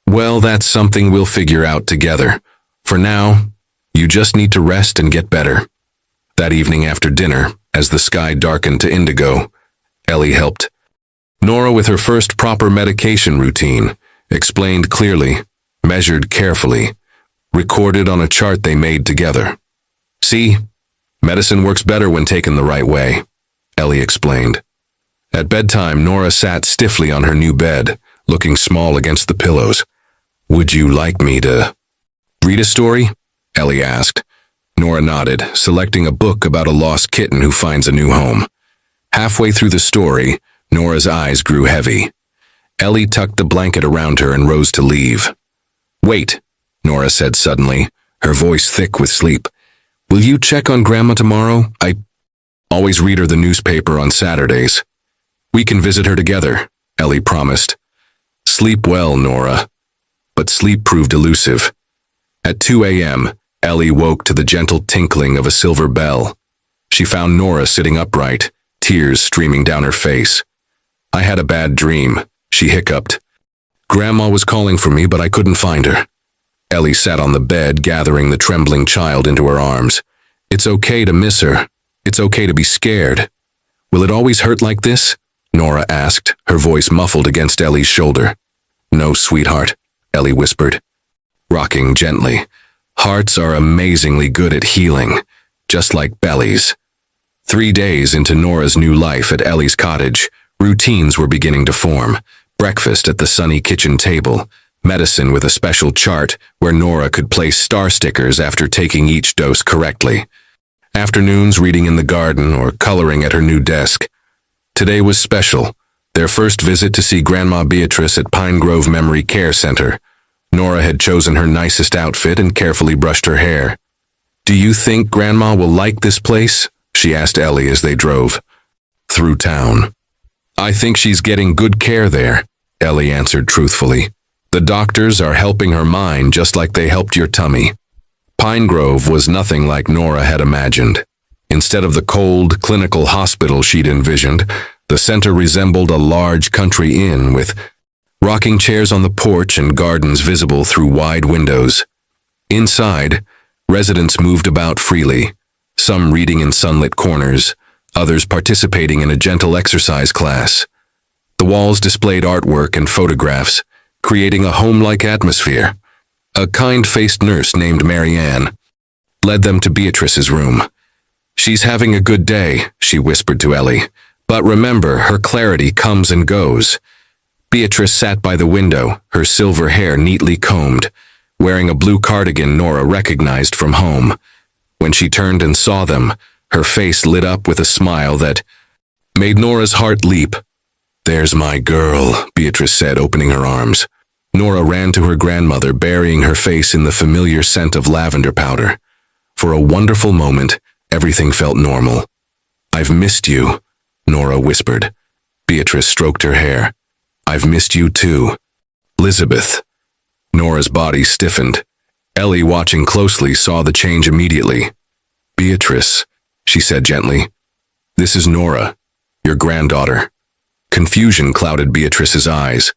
"Well, that's something we'll figure out together. For now, you just need to rest and get better." That evening after dinner, as the sky darkened to indigo, Ellie helped Nora with her first proper medication routine, explained clearly, measured carefully, recorded on a chart they made together. "See, medicine works better when taken the right way," Ellie explained. At bedtime, Nora sat stiffly on her new bed, looking small against the pillows. "Would you like me to read a story?" Ellie asked. Nora nodded, selecting a book about a lost kitten who finds a new home. Halfway through the story, Nora's eyes grew heavy. Ellie tucked the blanket around her and rose to leave. "Wait," Nora said suddenly, her voice thick with sleep. "Will you check on Grandma tomorrow? I always read her the newspaper on Saturdays." "We can visit her together," Ellie promised. "Sleep well, Nora." But sleep proved elusive. At 2 a.m., Ellie woke to the gentle tinkling of a silver bell. She found Nora sitting upright, tears streaming down her face. "I had a bad dream," she hiccuped. "Grandma was calling for me, but I couldn't find her." Ellie sat on the bed, gathering the trembling child into her arms. "It's okay to miss her. It's okay to be scared." "Will it always hurt like this?" Nora asked, her voice muffled against Ellie's shoulder. "No, sweetheart," Ellie whispered, rocking gently. "Hearts are amazingly good at healing, just like bellies." 3 days into Nora's new life at Ellie's cottage, routines were beginning to form. Breakfast at the sunny kitchen table, medicine with a special chart where Nora could place star stickers after taking each dose correctly. Afternoons reading in the garden or coloring at her new desk. Today was special, their first visit to see Grandma Beatrice at Pine Grove Memory Care Center. Nora had chosen her nicest outfit and carefully brushed her hair. "Do you think Grandma will like this place?" she asked Ellie as they drove through town. "I think she's getting good care there," Ellie answered truthfully. "The doctors are helping her mind just like they helped your tummy." Pine Grove was nothing like Nora had imagined. Instead of the cold, clinical hospital she'd envisioned, the center resembled a large country inn with rocking chairs on the porch and gardens visible through wide windows. Inside, residents moved about freely, some reading in sunlit corners, others participating in a gentle exercise class. The walls displayed artwork and photographs, creating a home-like atmosphere. A kind-faced nurse named Marianne led them to Beatrice's room. "She's having a good day," she whispered to Ellie. "But remember, her clarity comes and goes." Beatrice sat by the window, her silver hair neatly combed, wearing a blue cardigan Nora recognized from home. When she turned and saw them, her face lit up with a smile that made Nora's heart leap. "There's my girl," Beatrice said, opening her arms. Nora ran to her grandmother, burying her face in the familiar scent of lavender powder. For a wonderful moment, everything felt normal. "I've missed you," Nora whispered. Beatrice stroked her hair. "I've missed you too. Elizabeth." Nora's body stiffened. Ellie, watching closely, saw the change immediately. "Beatrice," she said gently. "This is Nora, your granddaughter." Confusion clouded Beatrice's eyes.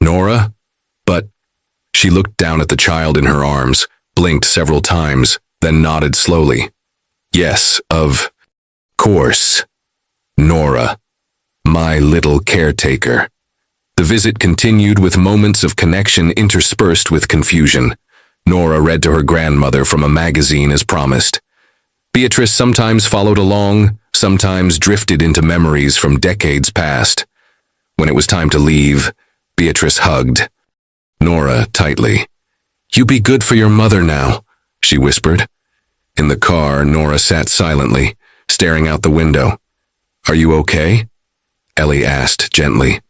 "Nora? But..." She looked down at the child in her arms, blinked several times, then nodded slowly. "Yes, of course. Nora, my little caretaker." The visit continued with moments of connection interspersed with confusion. Nora read to her grandmother from a magazine as promised. Beatrice sometimes followed along, sometimes drifted into memories from decades past. When it was time to leave, Beatrice hugged Nora tightly. "You be good for your mother now," she whispered. In the car, Nora sat silently, staring out the window. "Are you okay?" Ellie asked gently.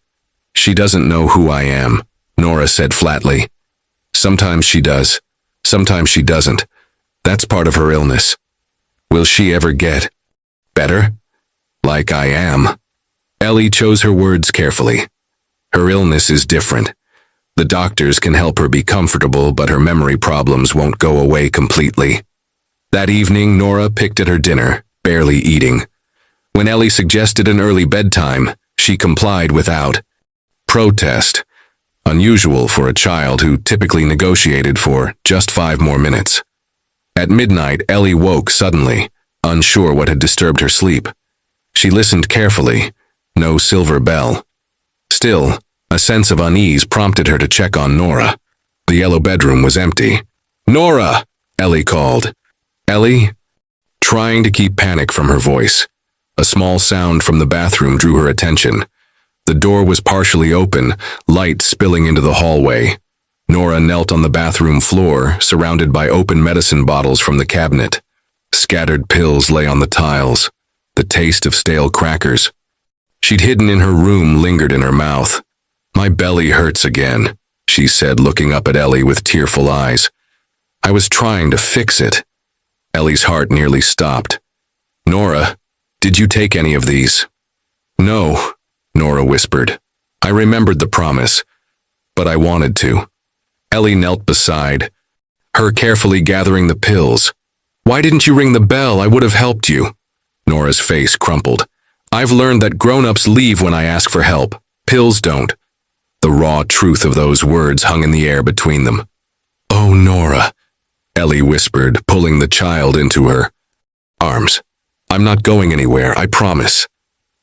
"She doesn't know who I am," Nora said flatly. "Sometimes she does, sometimes she doesn't. That's part of her illness. Will she ever get better? Like I am?" Ellie chose her words carefully. "Her illness is different. The doctors can help her be comfortable, but her memory problems won't go away completely." That evening, Nora picked at her dinner, barely eating. When Ellie suggested an early bedtime, she complied without protest, unusual for a child who typically negotiated for just 5 more minutes. At midnight, Ellie woke suddenly, unsure what had disturbed her sleep. She listened carefully. No silver bell. Still, a sense of unease prompted her to check on Nora. The yellow bedroom was empty. "Nora!" Ellie called. "Ellie?" Trying to keep panic from her voice. A small sound from the bathroom drew her attention. The door was partially open, light spilling into the hallway. Nora knelt on the bathroom floor, surrounded by open medicine bottles from the cabinet. Scattered pills lay on the tiles, the taste of stale crackers she'd hidden in her room lingered in her mouth. "My belly hurts again," she said, looking up at Ellie with tearful eyes. "I was trying to fix it." Ellie's heart nearly stopped. "Nora, did you take any of these?" "No," Nora whispered. "I remembered the promise, but I wanted to." Ellie knelt beside her, carefully gathering the pills. "Why didn't you ring the bell? I would have helped you." Nora's face crumpled. "I've learned that grown-ups leave when I ask for help. Pills don't." The raw truth of those words hung in the air between them. "Oh, Nora," Ellie whispered, pulling the child into her arms. "I'm not going anywhere, I promise."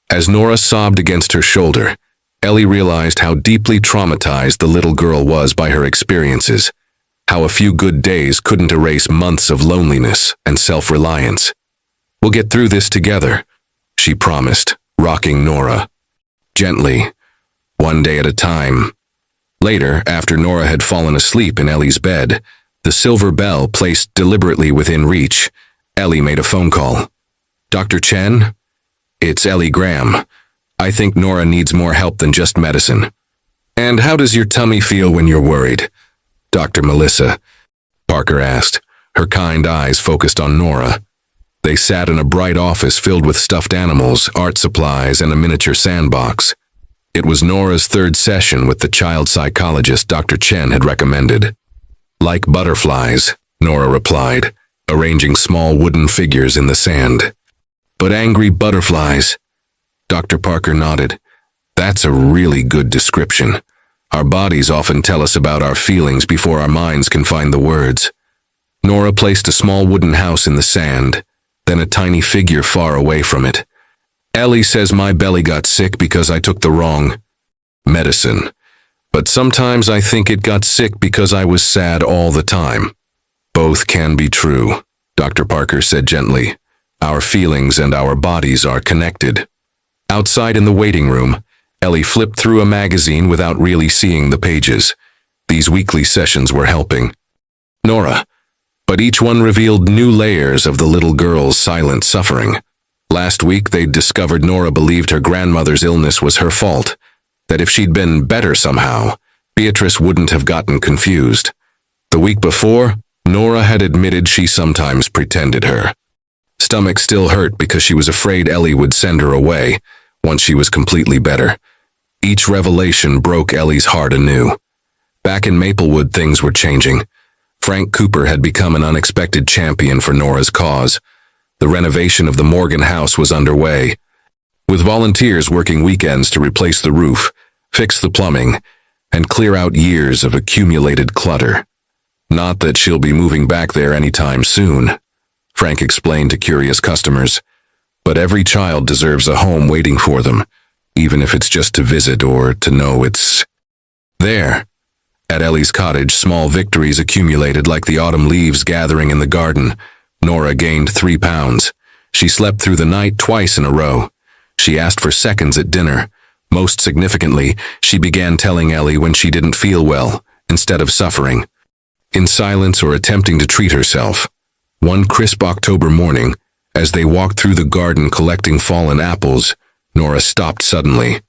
As Nora sobbed against her shoulder, Ellie realized how deeply traumatized the little girl was by her experiences, how a few good days couldn't erase months of loneliness and self-reliance. "We'll get through this together," she promised, rocking Nora gently, one day at a time. Later, after Nora had fallen asleep in Ellie's bed, the silver bell placed deliberately within reach, Ellie made a phone call. "Dr. Chen? It's Ellie Graham. I think Nora needs more help than just medicine." "And how does your tummy feel when you're worried?" Dr. Melissa Parker asked. her kind eyes focused on Nora. They sat in a bright office filled with stuffed animals, art supplies, and a miniature sandbox. It was Nora's third session with the child psychologist Dr. Chen had recommended. "Like butterflies," Nora replied, arranging small wooden figures in the sand. "But angry butterflies." Dr. Parker nodded. "That's a really good description. Our bodies often tell us about our feelings before our minds can find the words." Nora placed a small wooden house in the sand, then a tiny figure far away from it. "Ellie says my belly got sick because I took the wrong medicine. But sometimes I think it got sick because I was sad all the time." "Both can be true," Dr. Parker said gently. "Our feelings and our bodies are connected." Outside in the waiting room, Ellie flipped through a magazine without really seeing the pages. These weekly sessions were helping Nora, but each one revealed new layers of the little girl's silent suffering. Last week, they'd discovered Nora believed her grandmother's illness was her fault, that if she'd been better somehow, Beatrice wouldn't have gotten confused. The week before, Nora had admitted she sometimes pretended her stomach still hurt because she was afraid Ellie would send her away once she was completely better. Each revelation broke Ellie's heart anew. Back in Maplewood, things were changing. Frank Cooper had become an unexpected champion for Nora's cause. The renovation of the Morgan house was underway, with volunteers working weekends to replace the roof, fix the plumbing, and clear out years of accumulated clutter. "Not that she'll be moving back there anytime soon," Frank explained to curious customers, "but every child deserves a home waiting for them, even if it's just to visit or to know it's there." At Ellie's cottage, small victories accumulated like the autumn leaves gathering in the garden. Nora gained 3 pounds. She slept through the night twice in a row. She asked for seconds at dinner. Most significantly, she began telling Ellie when she didn't feel well, instead of suffering, in silence or attempting to treat herself. One crisp October morning, as they walked through the garden collecting fallen apples, Nora stopped suddenly.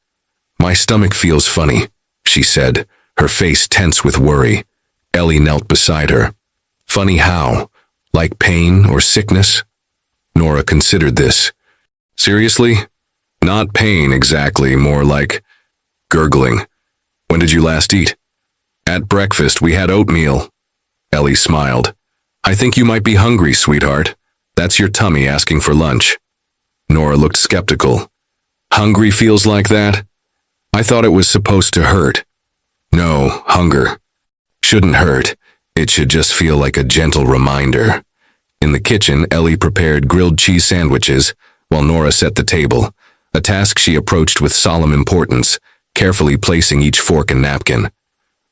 "My stomach feels funny," she said, her face tense with worry. Ellie knelt beside her. "Funny how? Like pain or sickness?" Nora considered this. "Seriously? Not pain exactly, more like gurgling. When did you last eat?" "At breakfast, we had oatmeal." Ellie smiled. "I think you might be hungry, sweetheart. That's your tummy asking for lunch." Nora looked skeptical. "Hungry feels like that? I thought it was supposed to hurt." "No, hunger shouldn't hurt. It should just feel like a gentle reminder." In the kitchen, Ellie prepared grilled cheese sandwiches while Nora set the table, a task she approached with solemn importance, carefully placing each fork and napkin.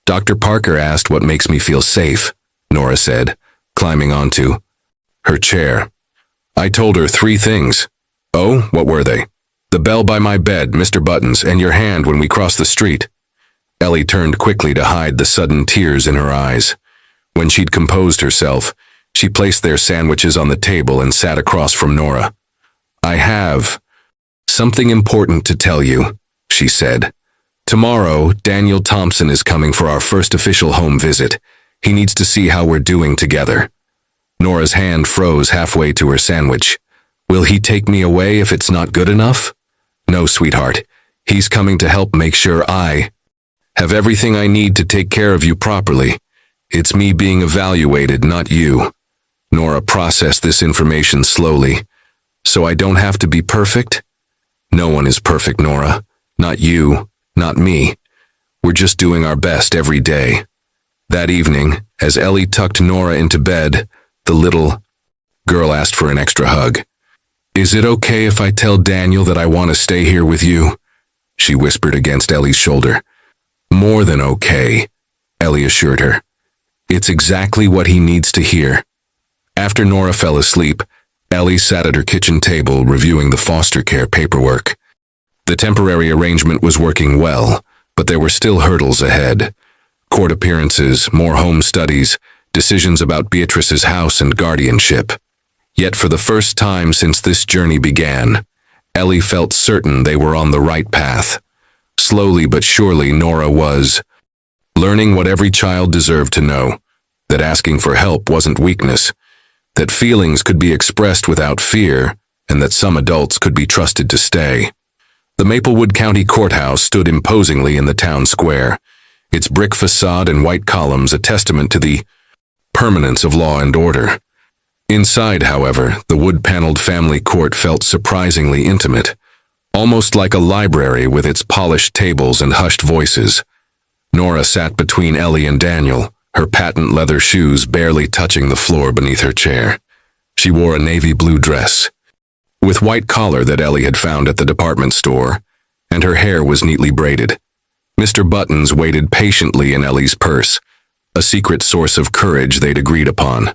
"Dr. Parker asked what makes me feel safe," Nora said, climbing onto her chair. "I told her 3 things. Oh, what were they? The bell by my bed, Mr. Buttons, and your hand when we crossed the street." Ellie turned quickly to hide the sudden tears in her eyes. When she'd composed herself, she placed their sandwiches on the table and sat across from Nora. "I have something important to tell you," she said. "Tomorrow, Daniel Thompson is coming for our first official home visit. He needs to see how we're doing together." Nora's hand froze halfway to her sandwich. "Will he take me away if it's not good enough?" "No, sweetheart. He's coming to help make sure I have everything I need to take care of you properly. It's me being evaluated, not you." Nora processed this information slowly. "So I don't have to be perfect?" "No one is perfect, Nora. Not you, not me. We're just doing our best every day." That evening, as Ellie tucked Nora into bed, the little girl asked for an extra hug. "Is it okay if I tell Daniel that I want to stay here with you?" she whispered against Ellie's shoulder. "More than okay," Ellie assured her. "It's exactly what he needs to hear." After Nora fell asleep, Ellie sat at her kitchen table reviewing the foster care paperwork. The temporary arrangement was working well, but there were still hurdles ahead. Court appearances, more home studies, decisions about Beatrice's house and guardianship. Yet for the first time since this journey began, Ellie felt certain they were on the right path. Slowly but surely, Nora was learning what every child deserved to know, that asking for help wasn't weakness, that feelings could be expressed without fear, and that some adults could be trusted to stay. The Maplewood County Courthouse stood imposingly in the town square, its brick facade and white columns a testament to the permanence of law and order. Inside, however, the wood-paneled family court felt surprisingly intimate, almost like a library with its polished tables and hushed voices. Nora sat between Ellie and Daniel, her patent leather shoes barely touching the floor beneath her chair. She wore a navy blue dress, with white collar that Ellie had found at the department store, and her hair was neatly braided. Mr. Buttons waited patiently in Ellie's purse, a secret source of courage they'd agreed upon.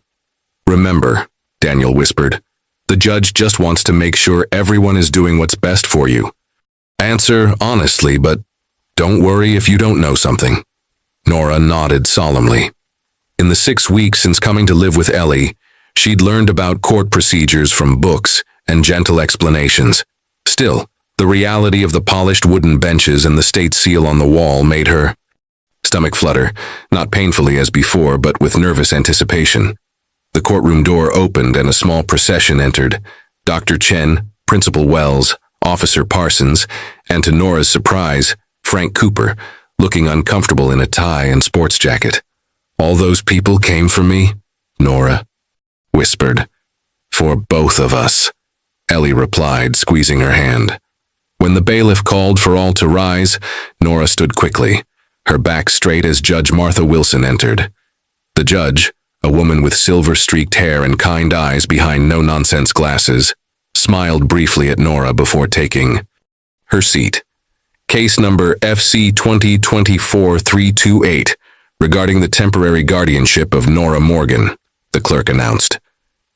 "Remember," Daniel whispered, "the judge just wants to make sure everyone is doing what's best for you. Answer honestly, but don't worry if you don't know something." Nora nodded solemnly. In the 6 weeks since coming to live with Ellie, she'd learned about court procedures from books and gentle explanations. Still, the reality of the polished wooden benches and the state seal on the wall made her stomach flutter, not painfully as before, but with nervous anticipation. The courtroom door opened and a small procession entered. Dr. Chen, Principal Wells, Officer Parsons, and to Nora's surprise, Frank Cooper, looking uncomfortable in a tie and sports jacket. "All those people came for me?" Nora whispered. "For both of us," Ellie replied, squeezing her hand. When the bailiff called for all to rise, Nora stood quickly, her back straight as Judge Martha Wilson entered. The judge, a woman with silver-streaked hair and kind eyes behind no-nonsense glasses, smiled briefly at Nora before taking her seat. "Case number FC 2024-328, regarding the temporary guardianship of Nora Morgan," the clerk announced.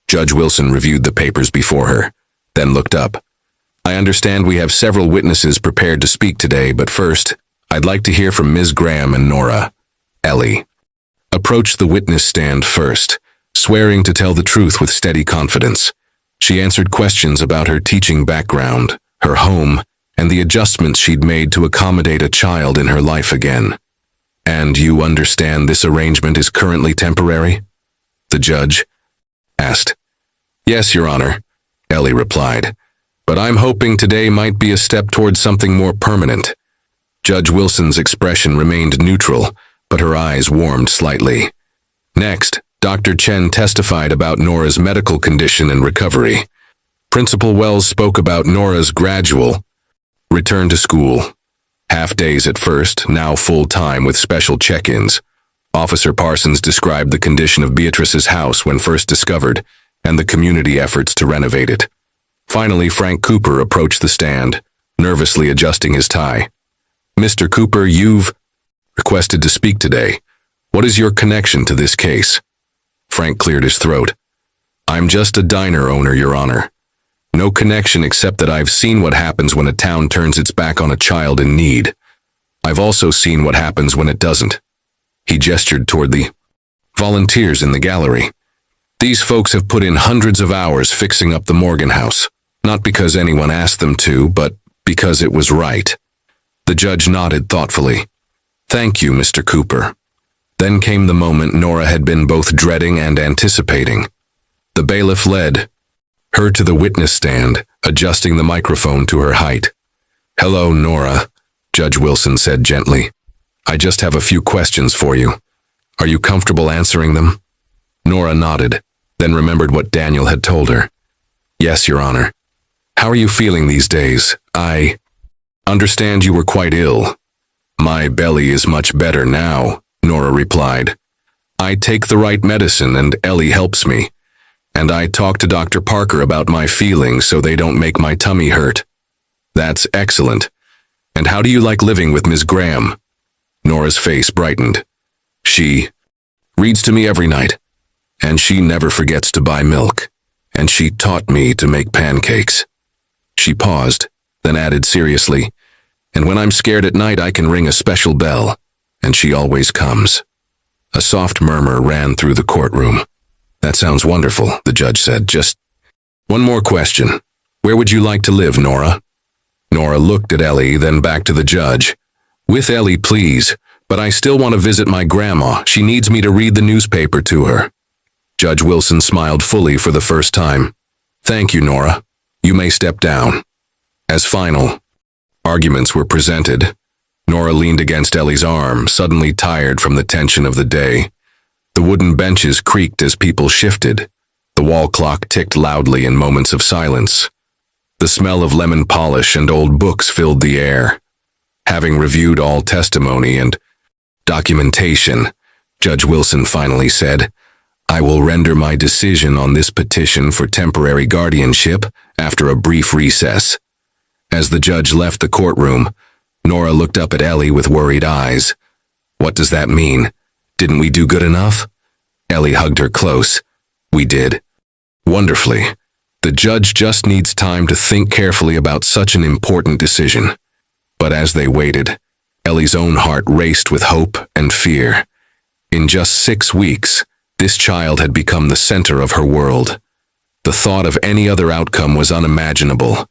Judge Wilson reviewed the papers before her, then looked up. "I understand we have several witnesses prepared to speak today, but first, I'd like to hear from Ms. Graham and Nora." Ellie approached the witness stand first, swearing to tell the truth with steady confidence. She answered questions about her teaching background, her home, and the adjustments she'd made to accommodate a child in her life again. "And you understand this arrangement is currently temporary?" the judge asked. "Yes, Your Honor," Ellie replied, "but I'm hoping today might be a step towards something more permanent." Judge Wilson's expression remained neutral, but her eyes warmed slightly. Next, Dr. Chen testified about Nora's medical condition and recovery. Principal Wells spoke about Nora's gradual return to school. Half days at first, now full-time with special check-ins. Officer Parsons described the condition of Beatrice's house when first discovered, and the community efforts to renovate it. Finally, Frank Cooper approached the stand, nervously adjusting his tie. "Mr. Cooper, you've requested to speak today. What is your connection to this case?" Frank cleared his throat. "I'm just a diner owner, Your Honor. No connection except that I've seen what happens when a town turns its back on a child in need. I've also seen what happens when it doesn't." He gestured toward the volunteers in the gallery. "These folks have put in hundreds of hours fixing up the Morgan house, not because anyone asked them to, but because it was right." The judge nodded thoughtfully. "Thank you, Mr. Cooper." Then came the moment Nora had been both dreading and anticipating. The bailiff led her to the witness stand, adjusting the microphone to her height. "Hello, Nora," Judge Wilson said gently. "I just have a few questions for you. Are you comfortable answering them?" Nora nodded, then remembered what Daniel had told her. "Yes, Your Honor." "How are you feeling these days? I understand you were quite ill." "My belly is much better now," Nora replied. "I take the right medicine and Ellie helps me. And I talk to Dr. Parker about my feelings so they don't make my tummy hurt." "That's excellent. And how do you like living with Ms. Graham?" Nora's face brightened. "She reads to me every night, and she never forgets to buy milk, and she taught me to make pancakes." She paused, then added seriously, "And when I'm scared at night I can ring a special bell, and she always comes." A soft murmur ran through the courtroom. "That sounds wonderful," the judge said. "Just one more question. Where would you like to live, Nora?" Nora looked at Ellie, then back to the judge. "With Ellie, please, but I still want to visit my grandma. She needs me to read the newspaper to her." Judge Wilson smiled fully for the first time. Thank you, Nora. You may step down. As final arguments were presented, Nora leaned against Ellie's arm, suddenly tired from the tension of the day. The wooden benches creaked as people shifted. The wall clock ticked loudly in moments of silence. The smell of lemon polish and old books filled the air. Having reviewed all testimony and documentation, Judge Wilson finally said, I will render my decision on this petition for temporary guardianship after a brief recess. As the judge left the courtroom, Nora looked up at Ellie with worried eyes. What does that mean? Didn't we do good enough? Ellie hugged her close. We did. Wonderfully. The judge just needs time to think carefully about such an important decision. But as they waited, Ellie's own heart raced with hope and fear. In just 6 weeks, this child had become the center of her world. The thought of any other outcome was unimaginable.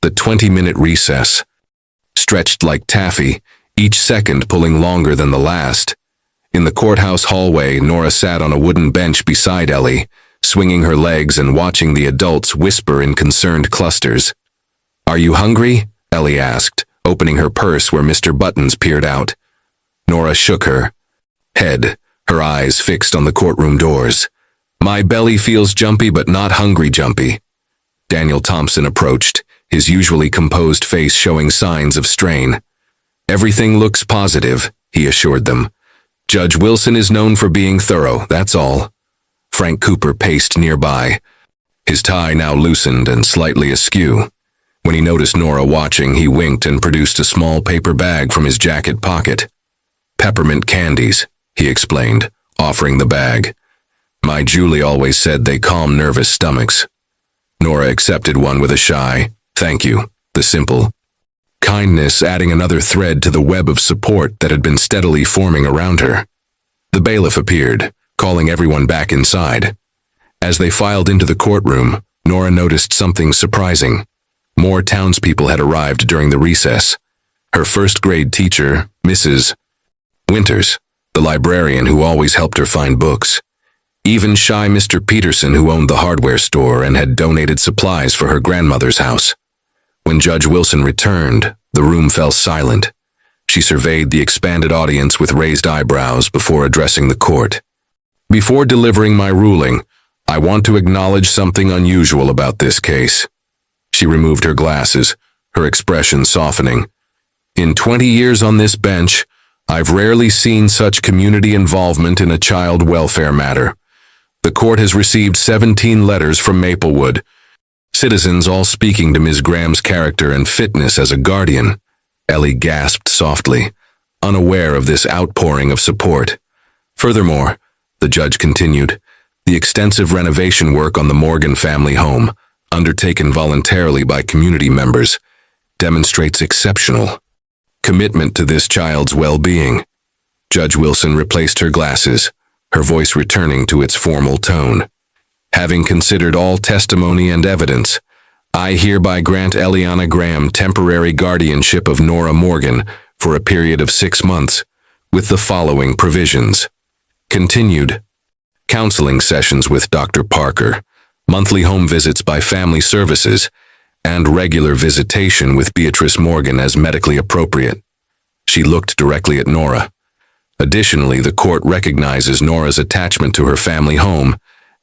The 20-minute recess stretched like taffy, each second pulling longer than the last. In the courthouse hallway, Nora sat on a wooden bench beside Ellie, swinging her legs and watching the adults whisper in concerned clusters. Are you hungry? Ellie asked, opening her purse where Mr. Buttons peered out. Nora shook her head, her eyes fixed on the courtroom doors. My belly feels jumpy but not hungry jumpy. Daniel Thompson approached, his usually composed face showing signs of strain. Everything looks positive, he assured them. Judge Wilson is known for being thorough, that's all. Frank Cooper paced nearby, his tie now loosened and slightly askew. When he noticed Nora watching, he winked and produced a small paper bag from his jacket pocket. Peppermint candies, he explained, offering the bag. My Julie always said they calm nervous stomachs. Nora accepted one with a shy, thank you, the simple kindness adding another thread to the web of support that had been steadily forming around her. The bailiff appeared, calling everyone back inside. As they filed into the courtroom, Nora noticed something surprising. More townspeople had arrived during the recess. Her first-grade teacher, Mrs. Winters, the librarian who always helped her find books. Even shy Mr. Peterson, who owned the hardware store and had donated supplies for her grandmother's house. When Judge Wilson returned, the room fell silent. She surveyed the expanded audience with raised eyebrows before addressing the court. Before delivering my ruling, I want to acknowledge something unusual about this case. She removed her glasses, her expression softening. In 20 years on this bench, I've rarely seen such community involvement in a child welfare matter. The court has received 17 letters from Maplewood, citizens all speaking to Ms. Graham's character and fitness as a guardian. Ellie gasped softly, unaware of this outpouring of support. Furthermore, the judge continued, the extensive renovation work on the Morgan family home, undertaken voluntarily by community members, demonstrates exceptional commitment to this child's well-being. Judge Wilson replaced her glasses, her voice returning to its formal tone. Having considered all testimony and evidence, I hereby grant Eliana Graham temporary guardianship of Nora Morgan for a period of 6 months, with the following provisions. Continued counseling sessions with Dr. Parker, monthly home visits by family services, and regular visitation with Beatrice Morgan as medically appropriate. She looked directly at Nora. Additionally, the court recognizes Nora's attachment to her family home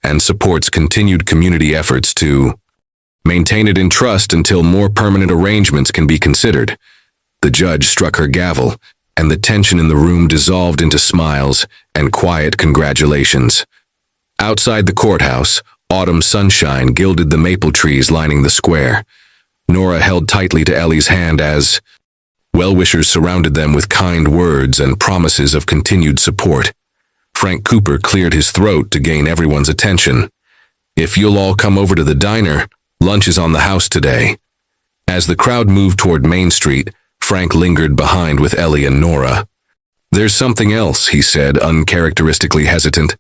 and supports continued community efforts to maintain it in trust until more permanent arrangements can be considered. The judge struck her gavel, and the tension in the room dissolved into smiles and quiet congratulations. Outside the courthouse, autumn sunshine gilded the maple trees lining the square. Nora held tightly to Ellie's hand as well-wishers surrounded them with kind words and promises of continued support. Frank Cooper cleared his throat to gain everyone's attention. If you'll all come over to the diner, lunch is on the house today. As the crowd moved toward Main Street, Frank lingered behind with Ellie and Nora. There's something else, he said, uncharacteristically hesitant.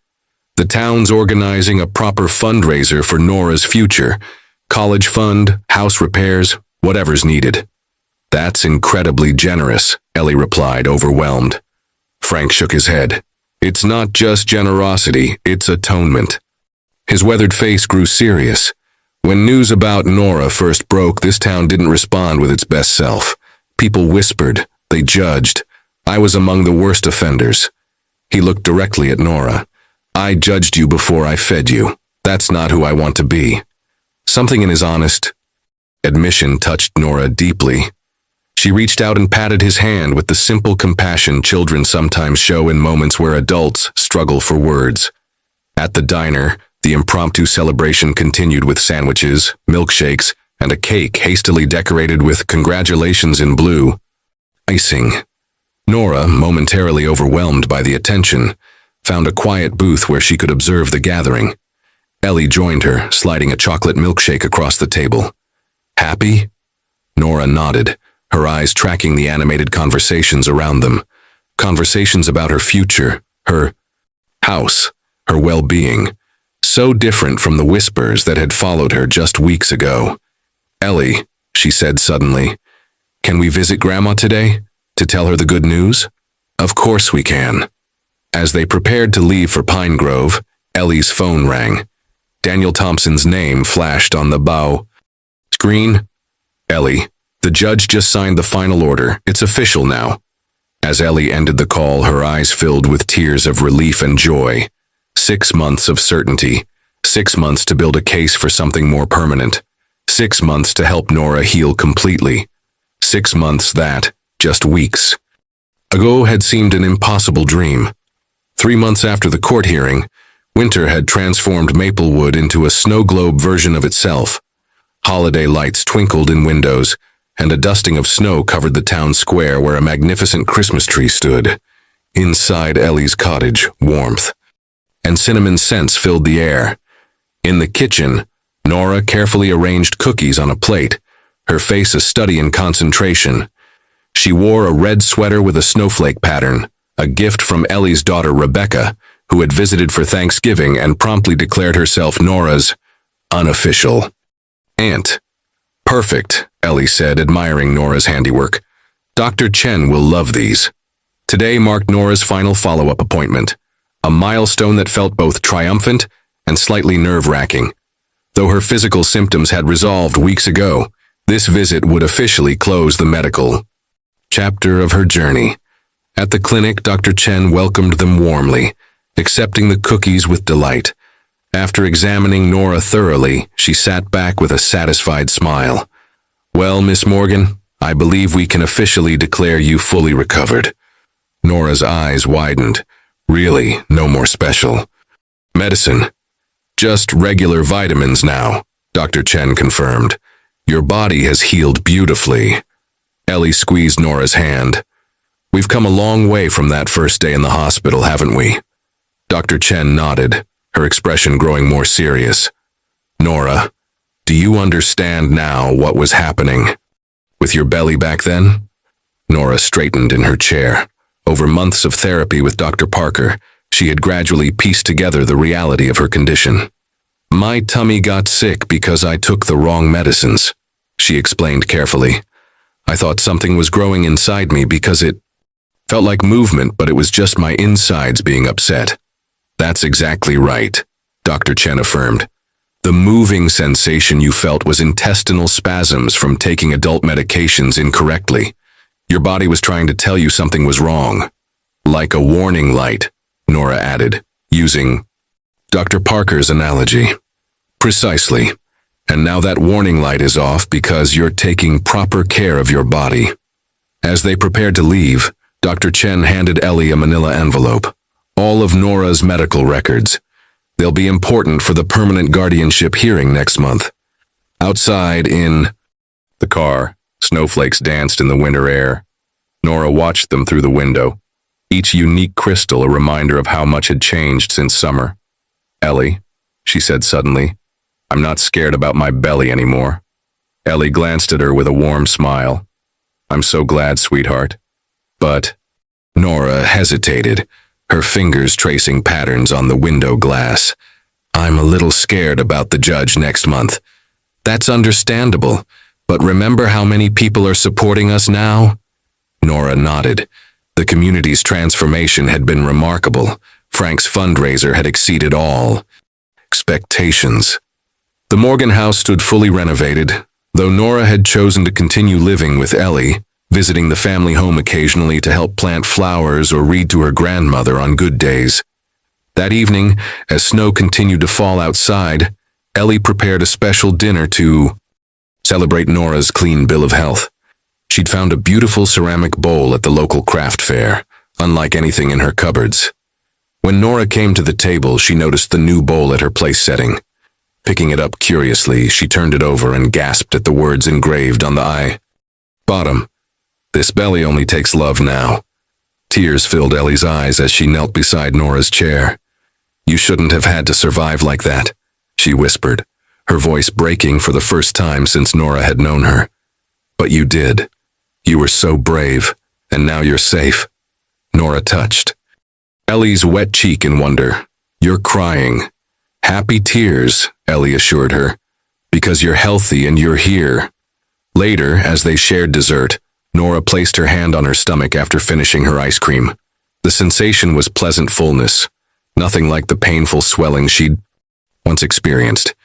The town's organizing a proper fundraiser for Nora's future. College fund, house repairs, whatever's needed. That's incredibly generous, Ellie replied, overwhelmed. Frank shook his head. It's not just generosity, it's atonement. His weathered face grew serious. When news about Nora first broke, this town didn't respond with its best self. People whispered, they judged. I was among the worst offenders. He looked directly at Nora. I judged you before I fed you. That's not who I want to be. Something in his honest admission touched Nora deeply. She reached out and patted his hand with the simple compassion children sometimes show in moments where adults struggle for words. At the diner, the impromptu celebration continued with sandwiches, milkshakes, and a cake hastily decorated with congratulations in blue icing. Nora, momentarily overwhelmed by the attention, found a quiet booth where she could observe the gathering. Ellie joined her, sliding a chocolate milkshake across the table. Happy? Nora nodded, her eyes tracking the animated conversations around them. Conversations about her future, her house, her well-being. So different from the whispers that had followed her just weeks ago. Ellie, she said suddenly, can we visit Grandma today? To tell her the good news? Of course we can. As they prepared to leave for Pine Grove, Ellie's phone rang. Daniel Thompson's name flashed on the bow screen. Ellie, the judge just signed the final order. It's official now. As Ellie ended the call, her eyes filled with tears of relief and joy. 6 months of certainty. 6 months to build a case for something more permanent. 6 months to help Nora heal completely. 6 months that, just weeks ago, had seemed an impossible dream. 3 months after the court hearing, winter had transformed Maplewood into a snow globe version of itself. Holiday lights twinkled in windows, and a dusting of snow covered the town square where a magnificent Christmas tree stood. Inside Ellie's cottage, warmth and cinnamon scents filled the air. In the kitchen, Nora carefully arranged cookies on a plate, her face a study in concentration. She wore a red sweater with a snowflake pattern, a gift from Ellie's daughter Rebecca, who had visited for Thanksgiving and promptly declared herself Nora's unofficial aunt. Perfect, Ellie said, admiring Nora's handiwork. Dr. Chen will love these. Today marked Nora's final follow-up appointment, a milestone that felt both triumphant and slightly nerve-wracking. Though her physical symptoms had resolved weeks ago, this visit would officially close the medical chapter of her journey. At the clinic, Dr. Chen welcomed them warmly, accepting the cookies with delight. After examining Nora thoroughly, she sat back with a satisfied smile. Well, Miss Morgan, I believe we can officially declare you fully recovered. Nora's eyes widened. Really, no more special medicine. Just regular vitamins now, Dr. Chen confirmed. Your body has healed beautifully. Ellie squeezed Nora's hand. We've come a long way from that first day in the hospital, haven't we? Dr. Chen nodded, her expression growing more serious. Nora, do you understand now what was happening with your belly back then? Nora straightened in her chair. Over months of therapy with Dr. Parker, she had gradually pieced together the reality of her condition. My tummy got sick because I took the wrong medicines, she explained carefully. I thought something was growing inside me because it felt like movement, but it was just my insides being upset. That's exactly right, Dr. Chen affirmed. The moving sensation you felt was intestinal spasms from taking adult medications incorrectly. Your body was trying to tell you something was wrong. Like a warning light, Nora added, using Dr. Parker's analogy. Precisely. And now that warning light is off because you're taking proper care of your body. As they prepared to leave, Dr. Chen handed Ellie a manila envelope. All of Nora's medical records. They'll be important for the permanent guardianship hearing next month. Outside in the car, snowflakes danced in the winter air. Nora watched them through the window, each unique crystal a reminder of how much had changed since summer. Ellie, she said suddenly, I'm not scared about my belly anymore. Ellie glanced at her with a warm smile. I'm so glad, sweetheart. But Nora hesitated, her fingers tracing patterns on the window glass. I'm a little scared about the judge next month. That's understandable, but remember how many people are supporting us now? Nora nodded. The community's transformation had been remarkable. Frank's fundraiser had exceeded all expectations. The Morgan house stood fully renovated, though Nora had chosen to continue living with Ellie, visiting the family home occasionally to help plant flowers or read to her grandmother on good days. That evening, as snow continued to fall outside, Ellie prepared a special dinner to celebrate Nora's clean bill of health. She'd found a beautiful ceramic bowl at the local craft fair, unlike anything in her cupboards. When Nora came to the table, she noticed the new bowl at her place setting. Picking it up curiously, she turned it over and gasped at the words engraved on the bottom. "This belly only takes love now." Tears filled Ellie's eyes as she knelt beside Nora's chair. "You shouldn't have had to survive like that," she whispered, her voice breaking for the first time since Nora had known her. "But you did. You were so brave, and now you're safe." Nora touched Ellie's wet cheek in wonder. "You're crying." "Happy tears," Ellie assured her, "because you're healthy and you're here." Later, as they shared dessert, Nora placed her hand on her stomach after finishing her ice cream. The sensation was pleasant fullness, nothing like the painful swelling she'd once experienced.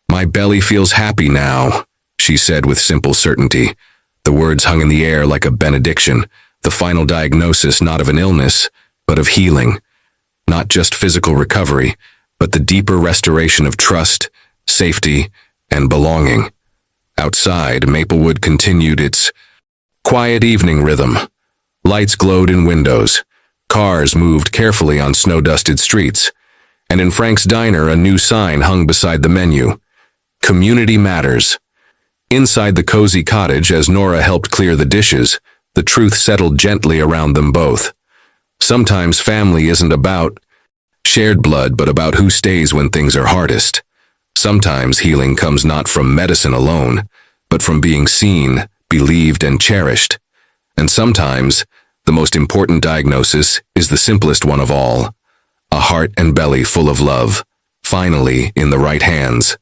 "My belly feels happy now," she said with simple certainty. The words hung in the air like a benediction, the final diagnosis not of an illness, but of healing. Not just physical recovery, but the deeper restoration of trust, safety, and belonging. Outside, Maplewood continued its quiet evening rhythm. Lights glowed in windows. Cars moved carefully on snow-dusted streets. And in Frank's diner, a new sign hung beside the menu. "Community Matters." Inside the cozy cottage, as Nora helped clear the dishes, the truth settled gently around them both. Sometimes family isn't about shared blood, but about who stays when things are hardest. Sometimes healing comes not from medicine alone, but from being seen, believed, and cherished. And sometimes, the most important diagnosis is the simplest one of all: a heart and belly full of love, finally in the right hands.